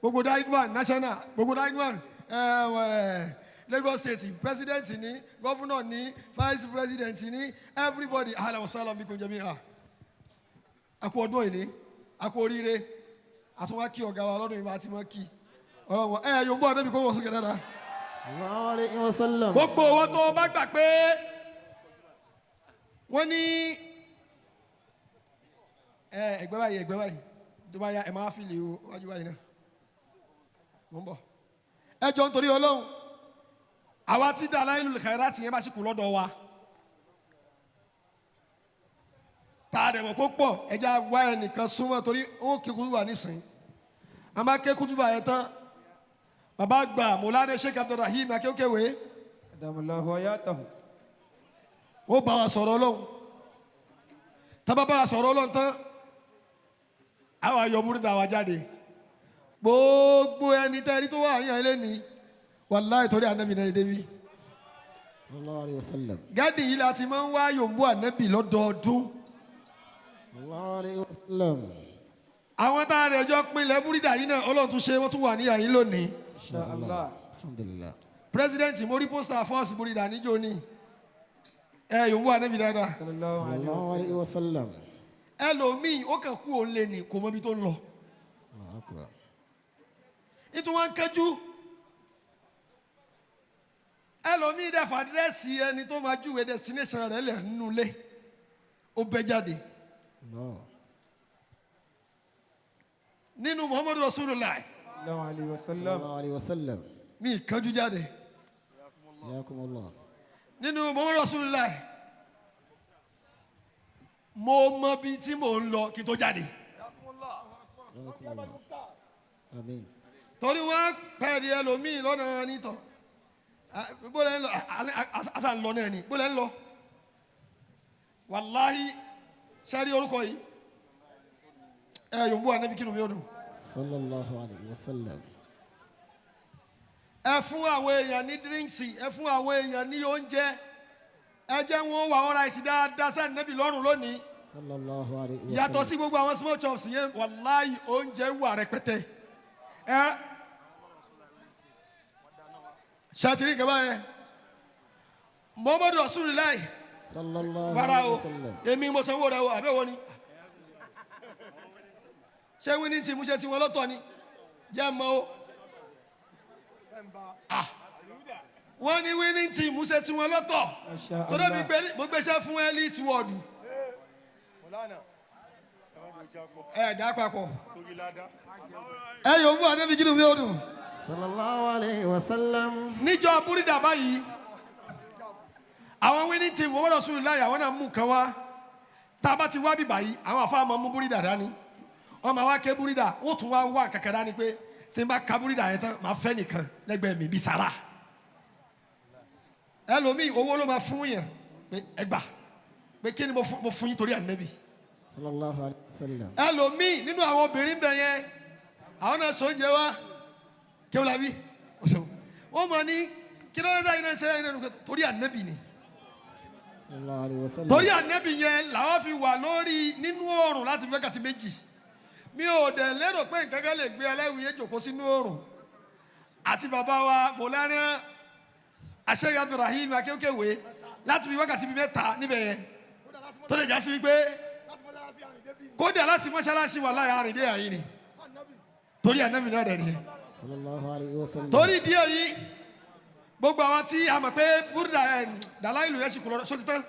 gbogbo daigman national gbogbo daigman Lagos State president ní governor ní vice president ní everybody ahlan wa sahlan bikum jami'an. àkú ọdún òní àkú oríire àtúnwá kí ọ̀gá wa lọ́dún ìbá tí wọ́n kí ọlọ́wọ́ yóò gbọ́ ọdún bí kò wọ́n sókè dáadáa. Sallallahu alayhi wa sallam. gbogbo owó tó bá gbà pé wọ́n ní ẹgbẹ́ báyìí tó bá yá ẹ máa fi lè wájú báyìí náà mọ̀ ń bọ̀. ẹ jọ nítorí Ọlọ́run àwa tí Dalailul Khairat yẹn bá sì kú lọ́dọ̀ wa tá a dẹ̀ mọ̀ púpọ̀ ẹja wá ẹnìkan súnmọ́ torí ó ké kútúbà nísìnyí a máa ké kútúbà yẹn tán bàbá àgbà Mọ̀lánà Sheikh Abdulrahim akéwkéwé Adamulahu ayatahu. ó bá wa sọ̀rọ̀ Ọlọ́run tábà bá wa sọ̀rọ̀ Ọlọ́run tán àwọn ayọ̀ múrídà wa jáde gbogbo ẹni tẹ́rí tó wà yàn ilé ni wàláì torí ànábì náà débi. Sallallahu alayhi wa sallam. gádì yìí láti máa ń wá yòǹbó ànábì lọ́dọọdún. Sallallahu alayhi wa sallam. àwọn tá a rẹ̀ jọ pinlẹ̀ búrídà yìí náà Ọlọ́run tún ṣe wọ́n tún wà níyà yín lónìí. Inshallah. Alhamdulillah. president mórí pósítà fọ́ọ̀sì búrídà níjó ní yòǹbó ànábì dáadáa. Sallallahu alayhi wa Sallallahu alayhi wa sallam. ẹlòmíì ó kàn kú òun lè ní kò mọ ibi tó ń lọ. Allahu akbar. nítorí wọn ń kẹjú ẹlòmíì dẹ̀ fàdírẹ́sì ẹni tó máa júwèé destination rẹ̀ lẹ̀ nínú ilé ó bẹ́ jáde. No. nínú Muhammadu Rasulullah alayhi wa sallam. Sallallahu alayhi wa sallam. mi kánjú jáde. Yakumullah. nínú Muhammadu Rasulullah mo mọ bí tí mò ń lọ kí n tó jáde. Yakumullah. Amin. torí wọn pẹ̀lú ẹlòmíì lọ́nà nítọ̀ bólẹ̀ ń lọ àṣà ń lọ náà ni bólẹ̀ ń lọ wàláhí sẹ́rí orúkọ yìí yòǹbó ànábì kí ló mi ò dùn. Sallallahu alayhi wa sallam. ẹ fún àwọn èèyàn ní dírínkì ẹ fún àwọn èèyàn ní oúnjẹ ẹ jẹ́ wọn wà wọn ráìsì dáadáa sáà nẹ́bì lọ́rùn lónìí Sallallahu alayhi wa sallam. yàtọ̀ sí gbogbo àwọn small chops yẹn wàláhí oúnjẹ wà rẹpẹtẹ ẹ ṣàtìrí kẹfà yẹn Muhammadu Rasulullah Sallallahu rárá alayhi o wa sallam. èmi mo sanwó rẹ o àbẹ̀wò ni ṣé wí ní tí mo ṣe tí wọn lọ́tọ̀ ni jẹ́ mọ́ o wọ́n ní wí ní tí mo ṣe tí wọn lọ́tọ̀ tó dé mo gbéṣẹ́ fún elite wọ́ọ̀dù dá papọ̀ ẹ yóò mú àdébí kí ló fi ó dùn. Sallallahu alayhi wa sallam. níjọ́ búrídà báyìí àwọn winning team wọ́n wọ́n sùn láyà wọ́n náà mú nǹkan wá tá a bá ti wá bíbà yìí àwọn àfa máa mú búrídà dání wọ́n máa wá ké búrídà wọ́n tún wá wá kàkà dání pé tí n bá ka búrídà yẹn tán máa fẹ́ nìkan lẹ́gbẹ̀ẹ́ mi bí sàrà ẹlòmíì owó ló máa fún yẹn pé ẹgbà pé kí ni mo fún yín torí ànábì. sallallahu alayhi wa sallam. ẹlòmíì nínú àwọn obìnrin bẹ̀ yẹn àwọn náà sọ oúnjẹ wa kí wọ́n labi wọ́n mọ̀ ní kí ló dé dáa iná ṣe iná nùgbẹ́ torí ànábì ni. sallallahu alayhi wa sallam. torí ànábì yẹn làwọn fi wà lórí nínú oòrùn láti fi wákàtí méjì mi ò dẹ̀ lérò pé nǹkan kan lè gbé ẹlẹ́wìí jòkó sínú oòrùn àti bàbá wa Mọ̀lánà Sheikh Ibrahim akéwkéwé láti fi wákàtí bíi mẹ́ta níbẹ̀ yẹn tó lè já sí wípé kódà láti mọ́ṣáláṣí wà láyà àrìndé àyín ni torí ànábì náà dẹ̀ nìyẹn. sallallahu alayhi wa sallam. torí ìdí èyí gbogbo àwọn tí a mọ̀ pé Burdah dàlá ìlú yẹn sì kú lọ sóti tán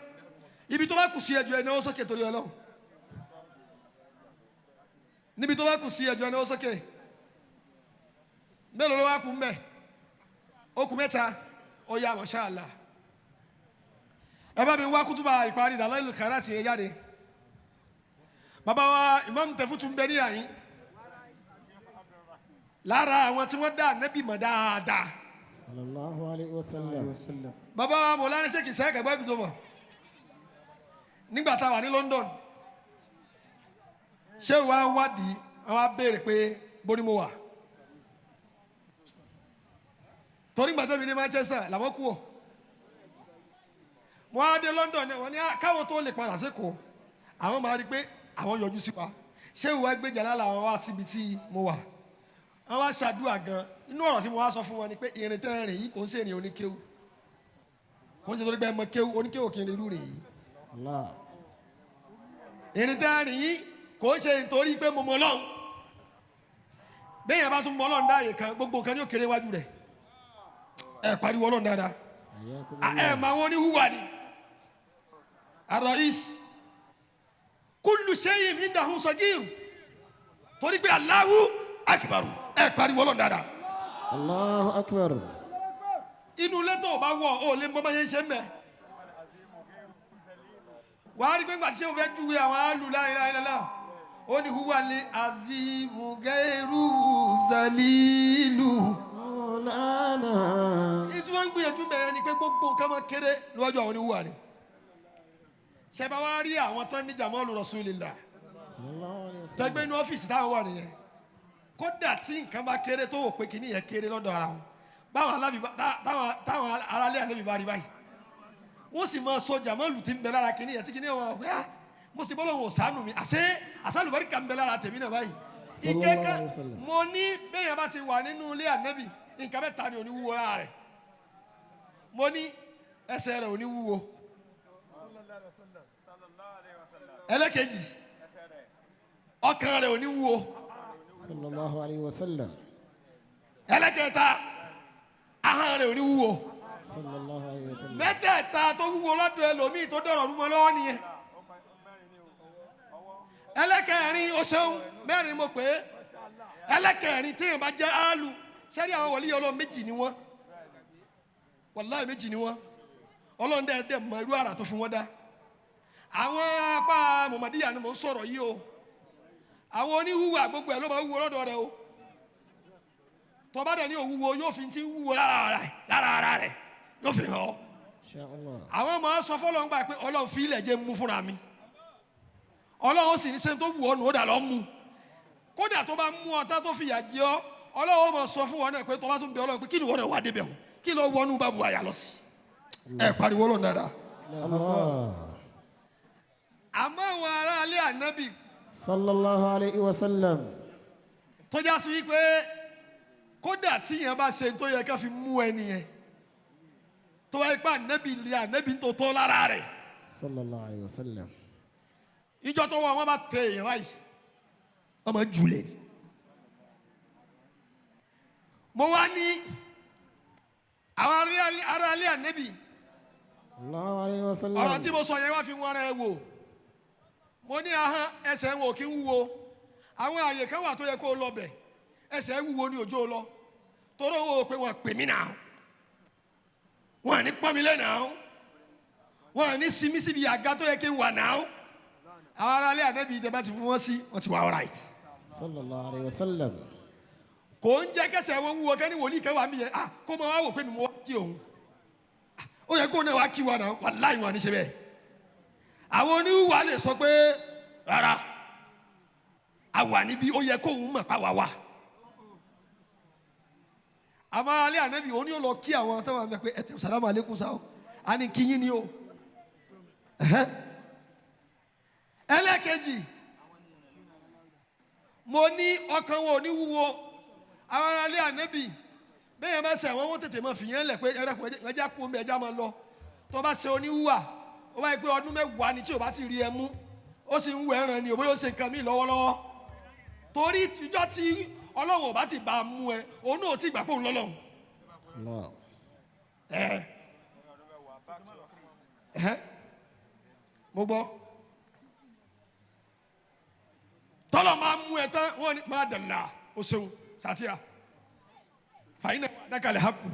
ibi tó bá kù sí ẹjọ́ ẹni ó sókè torí Ọlọ́run níbi tó bá kù sí ẹjọ́ ẹni ó sókè mélòó ló wá kú mbẹ ó kù mẹ́ta ó yá masha Allah ẹ bá mi wá kútúbà ìparí dàlá ìlú kàrà sí ẹ jáde bàbá wa Imam Tẹ̀fútù ń bẹ ní àyín lára àwọn tí wọ́n dá nẹ́bí mọ̀ dáadáa. sallallahu alayhi wa sallam. bàbá wa Mọ̀lánà Sheikh Isaac ẹ̀gbọ́n ìdúró mọ̀ nígbà tá a wà ní London ṣé wàá wádìí àwọn abéèrè pé bóni mo wà torí gbàtẹ́ mi ní Manchester làwọn kú ọ̀ wọ́n á dé London náà wọ́n ní káwọn tó lè padà sékòó àwọn máa rí i pé àwọn yọjú sí wa ṣé wàá gbéjà lálẹ́ àwọn wá síbi tí mo wà àwọn aṣàdúrà gan inú ọ̀rọ̀ tí mo wá sọ fún wọn ni pé ìrìn tẹ́ rìn yìí kò ń ṣe ìrìn oníkéwù kò ń ṣe torí pé ẹ mọ kéwù oníkéwù kì í rìn irú rìn yìí ìrìn tẹ́ rìn yìí kò ń ṣe nítorí pé mo mọ Ọlọ́run bẹ́ẹ̀ yẹn bá tún mọ Ọlọ́run dáàyè kan gbogbo nǹkan ní òkèrè iwájú rẹ̀ ẹ pariwo Ọlọ́run dáadáa ẹ máa wọ́n ní hùwà ni àròyìs kullu shay'in indahu sagir torí pé Allahu akbar ẹ pariwo Ọlọ́run dáadáa. Allahu akbar. inú ilé tó o bá wọ̀ ọ́ lè mọ bá yẹn ṣe ń bẹ̀. wàá rí pé ńgbà tí o fẹ́ júwe àwọn àlù la ilaha illallah ó ní huwa li azimu gairu zalilu. Mọ̀lánà. ìtú wọn ń gbìyànjú bẹ̀rẹ̀ ni pé gbogbo nǹkan máa kéré lọ́jọ́ àwọn oníwà ni. ṣẹba wá rí àwọn tán ní jamalu Rasulillah sallallahu alayhi wa sallam. tẹgbẹ́ inú ọ́fíìsì táwọn wà nìyẹn kódà tí nǹkan bá kéré tó wò pé kìíní yẹn kéré lọ́dọ̀ ara wọn táwọn aráalé ànábì bá rí báyìí wọ́n sì máa sọ jàmọ́lù tí ń bẹ lára kìíní yẹn tí kìíní yẹn wọ́n wá mo sì bọ́lọ̀ wò sànù mi àṣàlùbáríkà ń bẹ lára tèmi náà báyìí ìkẹ́kẹ́ mo ní bẹ́yẹn bá ti wà nínú ilé ànábì nǹkan mẹ́ta ni ò ní wúwo lára rẹ̀ mo ní ẹsẹ̀ rẹ̀ ò ní wúwo ẹlẹ́kejì ọkàn rẹ̀ ò ní wúwo sallallahu alayhi wa sallam. ẹlẹ́kẹta ahọ́n rẹ̀ ò ní wúwo sallallahu alayhi wa sallam. mẹ́tẹ̀ẹ̀ta tó wúwo lọ́dọ̀ ẹlòmíì tó dọ̀rọ̀ rúmọ lọ́wọ́ nìyẹn ẹlẹ́kẹrin o ṣeun mẹ́rin mo pè é ẹlẹ́kẹrin téèyàn bá jẹ́ áálù sẹ́rí àwọn wọlé Ọlọ́run méjì ni wọ́n wàláhì méjì ni wọ́n Ọlọ́run dẹ́ẹ̀dẹ́ mọ irú àrà tó fún wọn dá àwọn apá mọ̀mọ́díyà ni mò ń sọ̀rọ̀ yìí o àwọn oníhùwà gbogbo ẹ̀ ló máa wúwo lọ́dọ̀ rẹ o tọ́ba dẹ̀ ní òwúwo yóò fi ti wúwo lára ara rẹ̀ yóò fi hàn ọ́ àwọn ọmọ sọ fọlọ́n gbà pé Ọlọ́run fi ilẹ̀ jẹ́ mú fúnra mi Ọlọ́run sì ní sẹ́ni tó wù ọ́ nù ó dà lọ́ mú kódà tó bá mú ọtá tó fìyà jẹ ọ́ Ọlọ́run mọ̀ sọ fún wọn náà pé tọ́ba tó ń bẹ Ọlọ́run pé kí ni wọ́n náà wà débẹ̀ o kí ló wọnú bá bu àyà lọ sí ẹ pariwo Ọlọ́run dáadáa. àmọ́ àwọn aráalé ànábì sallallahu alayhi wa sallam. tọ́já sí wípé kódà tí yẹn bá ṣe tó yẹ ká fi mú ẹni yẹn tó wáyé pé ànábì lé ànábì tó tọ́ lára rẹ̀ sallallahu alayhi wa sallam. ìjọ tó wọn bá tẹ èèyàn báyìí wọn máa jùlẹ̀ ni. mo wá ní àwọn aráalé ànábì sallallahu alayhi wa sallam. ọ̀rọ̀ tí mo sọ yẹn wá fi wọ́n rẹ̀ wò mo ní ahọ́n ẹsẹ̀ wọn ò kí ń wúwo àwọn àyè kan wà tó yẹ kó o lọ bẹ̀ ẹsẹ̀ wúwo ní òjò lọ torí owó pé wọ́n pè mí náà wọ́n à ní pọ́n mi lé náà wọ́n à ní sinmi síbi àga tó yẹ kí n wà náà àwọn aráalé ànábì ìjọba ti fún wọn sí wọ́n ti wà all right. sallallahu alayhi wa sallam. kò ń jẹ́ kẹsẹ̀ wọn wúwo kẹ́ni wòlíì kẹwàá mi yẹn kó máa wá wò pé mi mo wá kí òun ó yẹ kó náà wá kí wa náà wàláhì wọn ní ṣe bẹ́ẹ̀ àwọn oníwà lè sọ pé rárá a wà níbí ó yẹ kóun mọ̀ pa wà wá. àmọ́ alẹ́ ànábì òun ni ó lọ kí àwọn tó wà mẹ́ pé ẹ ti sàlámù alaykum sáà a ní kí yín ni o. ẹlẹ́kejì mo ní ọkàn wọn ò ní wúwo àwọn alẹ́ ànábì bẹ́ẹ̀ yẹn bá ṣe àwọn wọn tètè máa fìyẹn lẹ̀ pé ẹja kú omi ẹja máa lọ tó bá ṣe oníwúwà ó bá yẹ pé ọdún mẹ́wàá ni tí o bá ti rí ẹ mú ó sì ń wọ ẹran ni òbí yóò ṣe nǹkan míì lọ́wọ́lọ́wọ́ torí ìjọ tí ọlọ́run ò bá ti bá a mú ẹ òun náà ò tí ì gbà pé òun lọ́lọ́run. mo gbọ́ tọ́lọ̀ máa mú ẹ tán wọ́n ní máa dànù ó ṣeun sàtìyà fàyínà dákàlẹ̀ hakù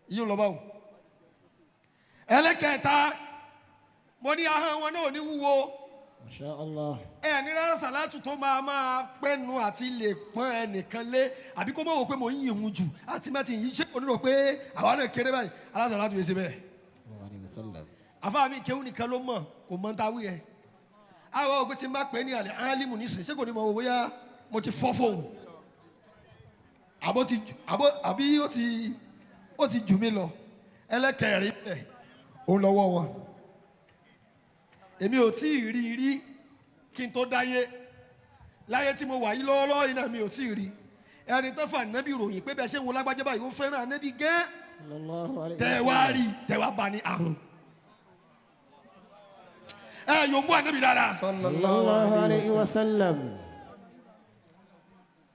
yíyún lọ́ba o. ẹlẹ́kẹ̀ẹ́ta mo ní ahọ́n wọn náà ò ní wúwo. Masha Allah. ní rárá sàlátù tó máa pẹ́nu àti lè pọ́n ẹnìkan lé àbí kó mọ̀ wò pé mò ń yìn òun jù àti má ti yìn ṣé kò ní rò pé àwa náà kéré báyìí alásàlátù yẹn ṣe bẹ́ẹ̀. àfáà mi kéwù nìkan ló mọ̀ kò mọ̀ ń ta wí ẹ̀. àwọn ògbé tí n bá pè é ní àlẹ́ álímù nísìnyí ṣé kò ní mọ̀ wò bóyá mo ti fọ́ fóun àbí ó ti jù mí lọ ẹlẹ́kẹ̀ẹ́rì bẹ̀ òun lọ́wọ́ wọn. èmi ò tí ì rí kí n tó dáyé láyé tí mo wà yí lọ́wọ́lọ́wọ́ yìí náà mi ò tí ì rí ẹni tó fà nábì ròyìn pé bẹ́ẹ̀ ṣe ń wo lágbájá báyìí ó fẹ́ràn nábì gán tẹ́ wá rí tẹ́ wá bá ní àrùn yóò mú ànábì dáadáa. Sallallahu alayhi wa sallam.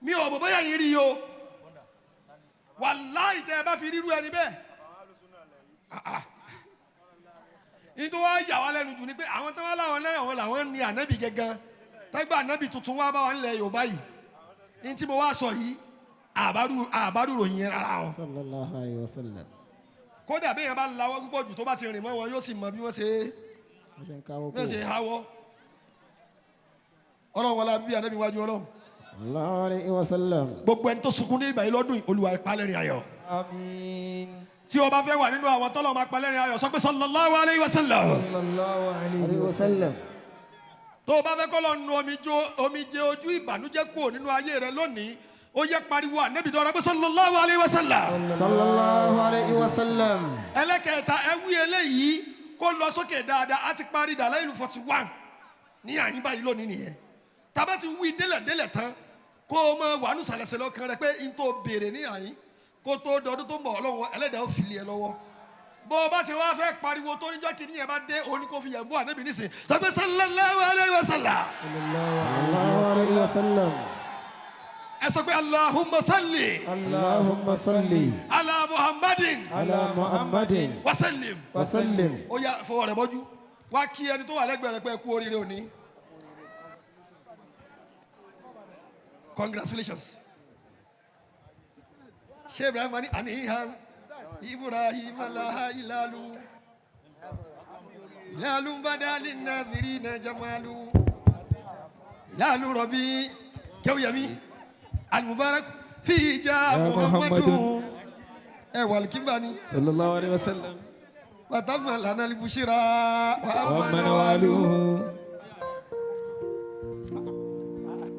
mi ò mọ̀ bóyá yìí rí o wàláì tẹ́ ẹ bá fi rírú ẹni bẹ́ẹ̀ nítorí wọ́n yà wá lẹ́nu jù ni pé àwọn tó wá láwọn lẹ́yìn àwọn làwọn ní ànábì gẹ́gẹ́ tẹ́gbà ànábì tuntun wá bá wà nílẹ̀ Yorùbá yìí ní tí mo wá sọ yìí àbádù ròyìn yẹn rárá wọn. Sallallahu alayhi wa sallam. kódà bẹ́ẹ̀ yẹn bá lawọ́ púpọ̀ jù tó bá ti rìn mọ́ wọn yóò sì mọ bí wọ́n ṣe háwọ́ ọlọ́run wọlé bí ànábì wájú ọlọ́run. Sallallahu alayhi wa sallam. gbogbo ẹni tó sunkún ní ìgbà yìí lọ́dún Olúwa ìpalẹ́rìn ayọ̀. Àmín. tí o bá fẹ́ wà nínú àwọn tọ́lọ̀ máa palẹ́rìn ayọ̀ sọ pé sallallahu alayhi wa sallam. Sallallahu alayhi wa sallam. tó o bá fẹ́ kọ́ lọ nu omijé ojú ìbànújẹ́ kúrò nínú ayé rẹ lónìí ó yẹ pariwo ànábì dọ́ra pé sallallahu alayhi wa sallam. Sallallahu alayhi wa sallam. ẹlẹ́kẹ̀ẹ́ta ẹwí eléyìí kó lọ sókè dáadáa á ti parí Dàláìlù 41 ní àyín báyìí lónìí nìyẹn tábà ti wí délẹ̀ tán kó o mọ wàánu sàlẹ̀sẹ̀ lọ́kàn rẹ pé n tó béèrè ní àyín kó tó dọdún tó ń bọ̀ ọlọ́run ẹlẹ́dàá ó fi lé ẹ lọ́wọ́ bó o bá ṣe wá fẹ́ pariwo tó níjọ́ kìíní yẹn bá dé òní kó fi yẹn bú ànábì nísìn sọ pé sallallahu alayhi wa sallam. Sallallahu alayhi wa sallam. ẹ sọ pé Allahumma salli. Allahumma salli. ala Muhammadin. Ala Muhammadin. wa sallim. Wa sallim. ó yá fọwọ́ rẹ̀ bọ́jú wá kí ẹni tó wà lẹ́gbẹ̀ẹ́ rẹ̀ pé kú oríire òní. Congratulations. Sheikh Ibrahim ani aniha Ibrahim laha ilalu badali nadhirina jamalu ilalu rabbi kawyami al-mubarak fi ja Muhammadu wal kibani Sallallahu alayhi wa sallam. wa tamma lana al-bushra wa amana Amana walu walu.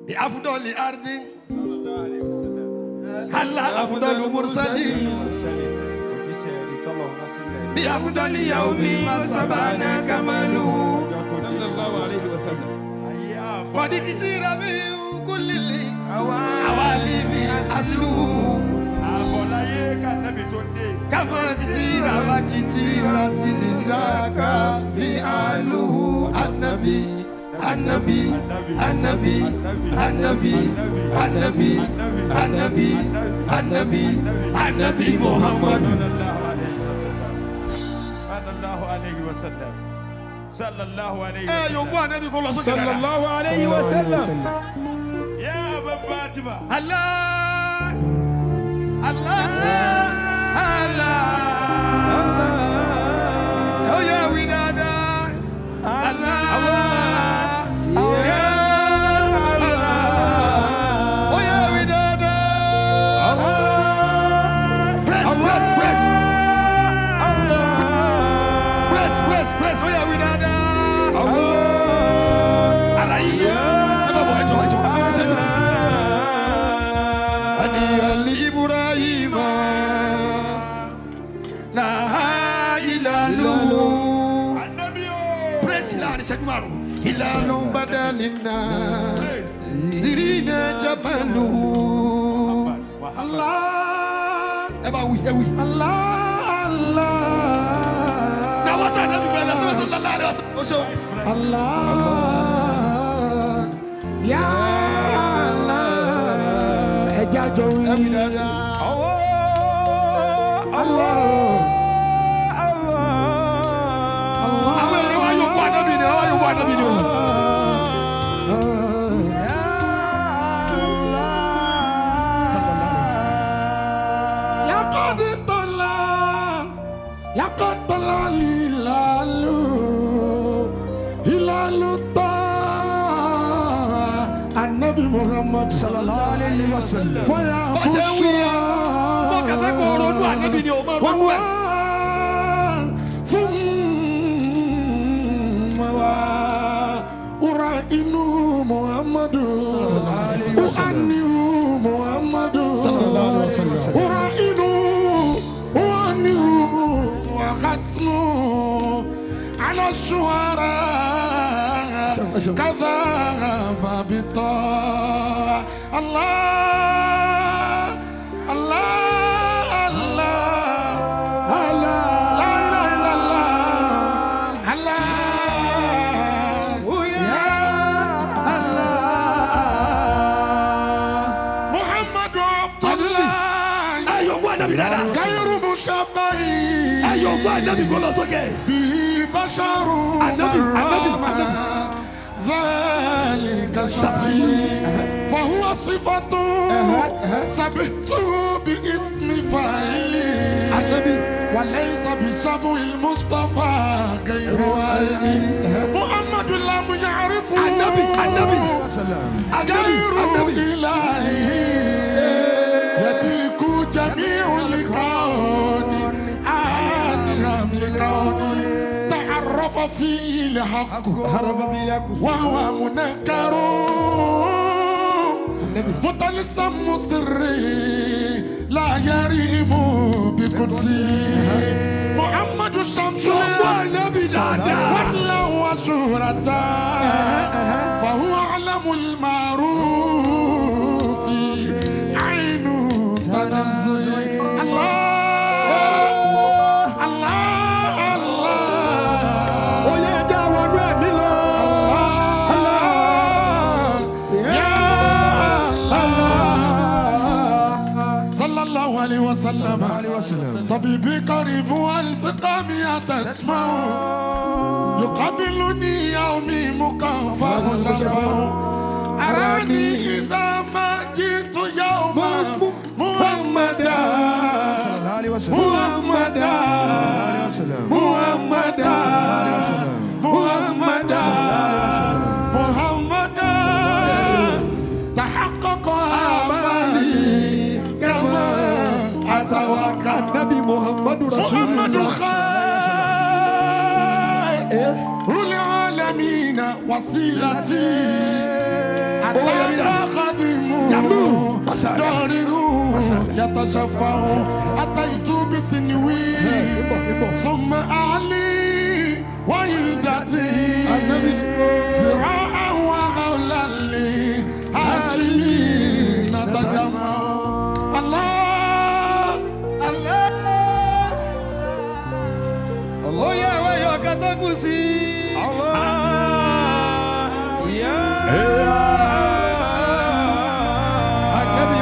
bi afdali ardin Allah afdalu mursalin bi afdali yawmi masabana kamalu Sallallahu alayhi wa sallam. qad kitira min kulli awalimi aslu àbọ̀láyé kànábì tó dé. kama kitira wa kitira tilizaka fi alu annabi annabi annabi annabi annabi annabi annabi annabi Muhammad. sallallahu alayhi wa sallam. sallallahu alayhi wa ẹ sallam. yóò bú ànábì kó lọ sókè dáadáa. Sallallahu alayhi wa sallam. ya Aba Fatima. Allah Allah Allah oh yeah we dada Allah oh yeah Allah oh yeah we dada press oh yeah we dada pírẹ́sì láàrin ìṣẹ́jú márùn-ún. ìlànà badalina zirina jamalu. Allah ẹ bá wí ẹ wí. Allah Allah. na wọ́n sàn nàbí gbẹ̀dẹ̀ sọ́wọ́ sọ́wọ́ lálẹ́ àlẹ́ ọ̀sán. o ṣeun. Allah ya Allah. ẹ jẹ́ àjọ wí. ẹ wí dáadáa. Allah. àwọn èèyàn wá yóò wá nàbí ni wọ́n yóò wá nàbí ni wọ́n. لقد طلع هلال النبي محمد صلى الله عليه وسلم فيا بشوية وكذا كورونو النبي نيوم رونو ثم أرائنو محمد صلى الله عليه وسلم محمد صلى الله عليه وسلم أرائنو ختمه على الشعراء كذا بابطا الله الله الله لا اله الا الله الله يا الله محمد عبد الله ايوه غير مشبه ayọ̀ gbọ́ ànábì kó lọ sókè. bí basharu ànábì ذلك الشفيع فهو صفة سبت باسم فاعله وليس بشبه المصطفى غير عين محمد لم يعرفه غير إلهه يديك جميع الكون تعرف فيه الحق وهو منكر متلسم سري لا يريم بقدسه محمد الشمس فضلا وشهرة فهو علم المعروف عين تنزل الله عليه وسلم طبيبي قريب والسقامي تسمع يقابلني يومي مكافأ شرفا أراني إذا ما جئت يوما محمدا محمدا محمدا محمدا محمدا تحقق آمالي كما أتوقع نبي محمد رسول الله محمد خير العالمين وسيلتي أتاك خادمه داره يتشفع أتيت بسنوي ثم أعلي ويلدتي زراعا وغولا لي هاشمي نتجمع الله الله الله يا ويا كتاكوسي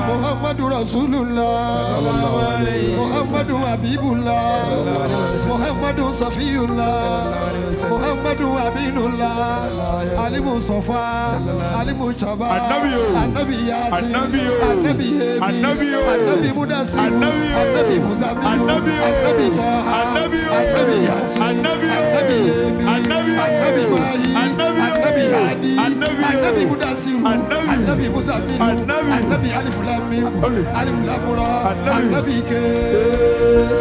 محمد رسول الله محمد حبيب الله محمد صفي الله محمد أمين الله علي مصطفى علي مجتبى النبي ياسين النبي النبي مدثر النبي مزمل النبي طه النبي ياسين النبي النبي ماهي النبي هادي النبي مدثر النبي مزمل النبي ألف لام ألف لام را النبي كي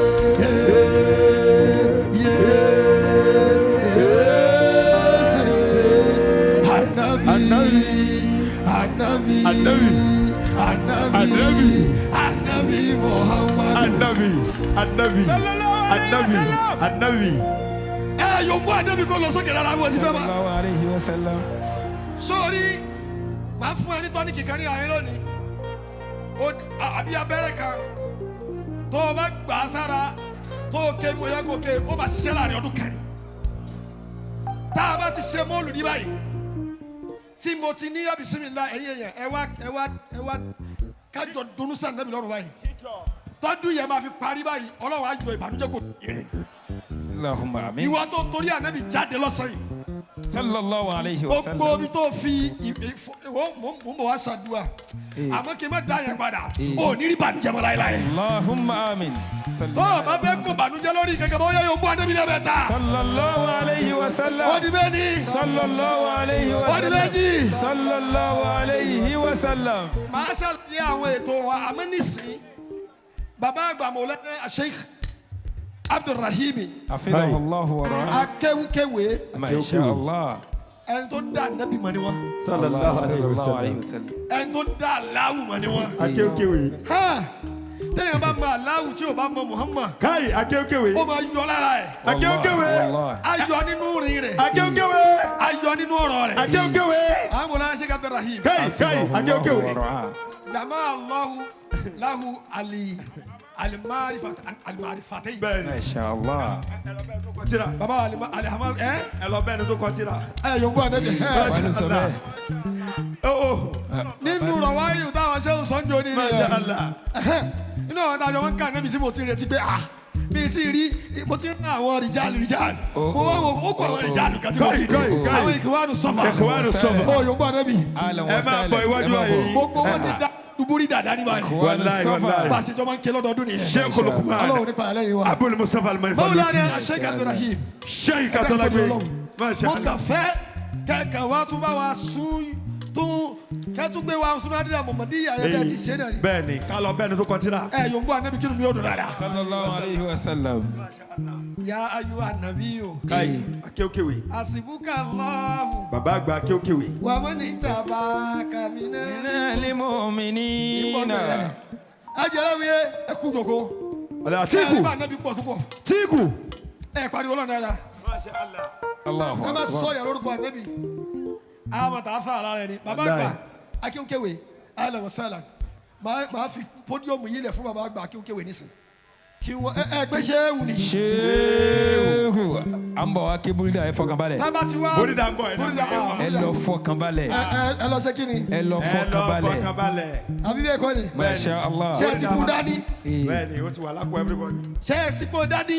النبي محمد النبي yòókù àdébí kò lọ sókè lára wọn ti fẹ́ bá. sallallahu alayhi wa sallam. sórí màá fún ẹni tọ́ni kíkan ní àyè lónìí àbí abẹ́rẹ́ kan tó o bá gbà á sára tó o ké bóyá kò ké ó bá ṣiṣẹ́ láàrin ọdún kẹrin tá a bá ti ṣe mọ́ọ̀lùdí báyìí tí mo ti ní bisimilá ẹ̀yìn èèyàn ẹ wá kájọ dunú sí ànábì lọ́rùn báyìí tọ́dún yẹn máa fi parí báyìí ọlọ́run á yọ ìbànújẹ́ kò yẹrẹ. Allahumma amin. ìwọ tó torí ànábì jáde lọ́sàn yìí. sallallahu alayhi wa sallam. gbogbo ibi tó fi mo ń bọ̀ wá ṣàdúrà àmọ́ kí n má dá yẹn padà ó ní rí bànújẹ́ mọ́ láéláé. Allahumma amin. tó o bá fẹ́ kó bànújẹ́ lórí kẹ̀kẹ́ bọ́ yẹ yóò gbọ́ ànábì lẹ́bẹ̀ẹ́ ta. sallallahu alayhi wa sallam. ó di bẹ́ẹ̀ ni. sallallahu alayhi wa ó di sallam. méjì. sallallahu alayhi wa sallam. màá ṣàlàyé àwọn ètò wa àmọ́ nísìnyí bàbá àgbà mọ̀lẹ́dẹ́ Sheikh Abdulrahim hafidhahullahu wa ra'ah. akéwkéwé masha Allah. ẹni tó dá ànábì mọ̀ ni wọ́n sallallahu alayhi wa sallam. ẹni tó dá aláwù mọ̀ ni wọ́n. akéwkéwé. téèyàn bá mọ aláwù tí o bá mọ Muhammad káyì akéwkéwé. ó máa yọ lára ẹ̀. akéwkéwé. ayọ̀ nínú rin rẹ̀. akéwkéwé. ayọ̀ nínú ọ̀rọ̀ rẹ̀. akéwkéwé. àwọn mọ̀lá Sheikh Abdulrahim. káyì akéwkéwé. jama Allahu lahu alimarifateyi. masha Allah. baba alihamadu ẹ lọ bẹ́ẹ̀ ni tó kọ tírà. yòókù ànábì. wàlú sọ bẹ́ẹ̀. nínú rọwáyù táwọn ṣẹ́hùn sọ́njọ́ ní Mashallah. inú àwọn táwọn wọn kà ànábì tí mo ti retí pé mi ti rí mo ti rí àwọn rìjálù mo wá wo ó kọ àwọn rìjálù kàtí mo fi àwọn ìkìwánu sọfà ó yòókù ànábì ẹ máa bọ̀ iwájú ayé. gbogbo wọn ti dá duburi dada ni báyìí. Wallahi, wallahi. bá a ṣe jọ máa ń ké lọ́dọọdún nìyẹn. Sheikh Luqman. Ọlọ́run nípa àlẹ́ yìí wa. Abul Mustafa al-Mari. Mawlana Sheikh Abdulrahim. Sheikh Atolabi. mo Mashallah. kà fẹ́ kẹ̀kẹ́ wa tún bá wa sún tún kẹ́tù gbé wa sún adúlá mọ̀mọ́dí àyẹ̀dẹ́ ti ṣe náà ni. bẹ́ẹ̀ni kálọ bẹ́ẹ̀ni tó kọ tírà. yòókù ànábì kí ni mi ò dùn dáadáa. sallallahu alayhi wa sallam. ya ayu ànábì o. káyì akéwkéwé. àsìbúkà Allahu. bàbá àgbà akéwkéwé. wà á mọ̀ ní tàbá kàmínà. lil mu'minina. ajẹ́rẹ́ wíyé ẹ kú jòkó. ọ̀lẹ́ ẹ àtìkù. ní bá ànábì pọ̀ tó pọ̀. tíkù. ẹ pariwo lọ́nà dáadáa. Allahu ẹ má akbar. sọ yàrá orúkọ ànábì. àwọn tá a fa àlá rẹ ni. bàbá àgbà akéwkéwé ayélujára wa sálà máa fi pódíọ̀mù yìí lẹ̀ fún bàbá àgbà akéwkéwé nísìn. kí wọ́n ẹ gbé ṣéwù ni. ṣéèhù an bọ̀ wá kí búrídà ẹ fọkànbalẹ̀. tábà ti wá Bórídà ń bọ̀ ẹ̀ náà. bórídà ẹ lọ fọkànbalẹ̀. ẹ lọ ṣe kí ni. ẹ lọ fọkànbalẹ̀. fọkànbalẹ̀. àbí bẹ́ẹ̀ kọ́ ni. masha Allah. ṣé ẹ ti kú dání. bẹ́ẹ̀ni o ti wà lápò everybody. ṣé ẹ ti kú dání.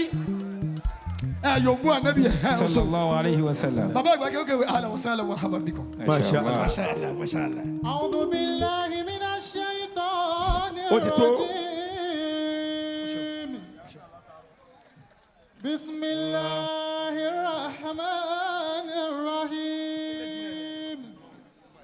yòókù ànábì ẹ ọsọ. sallallahu alayhi wa sallam. bàbá àgbà akéwkéwé ahlan wa sahlan wa marhaban bikum. masha Allah. masha Allah masha Allah. أعوذ بالله من الشيطان Ó ti tó. الرجيم بسم الله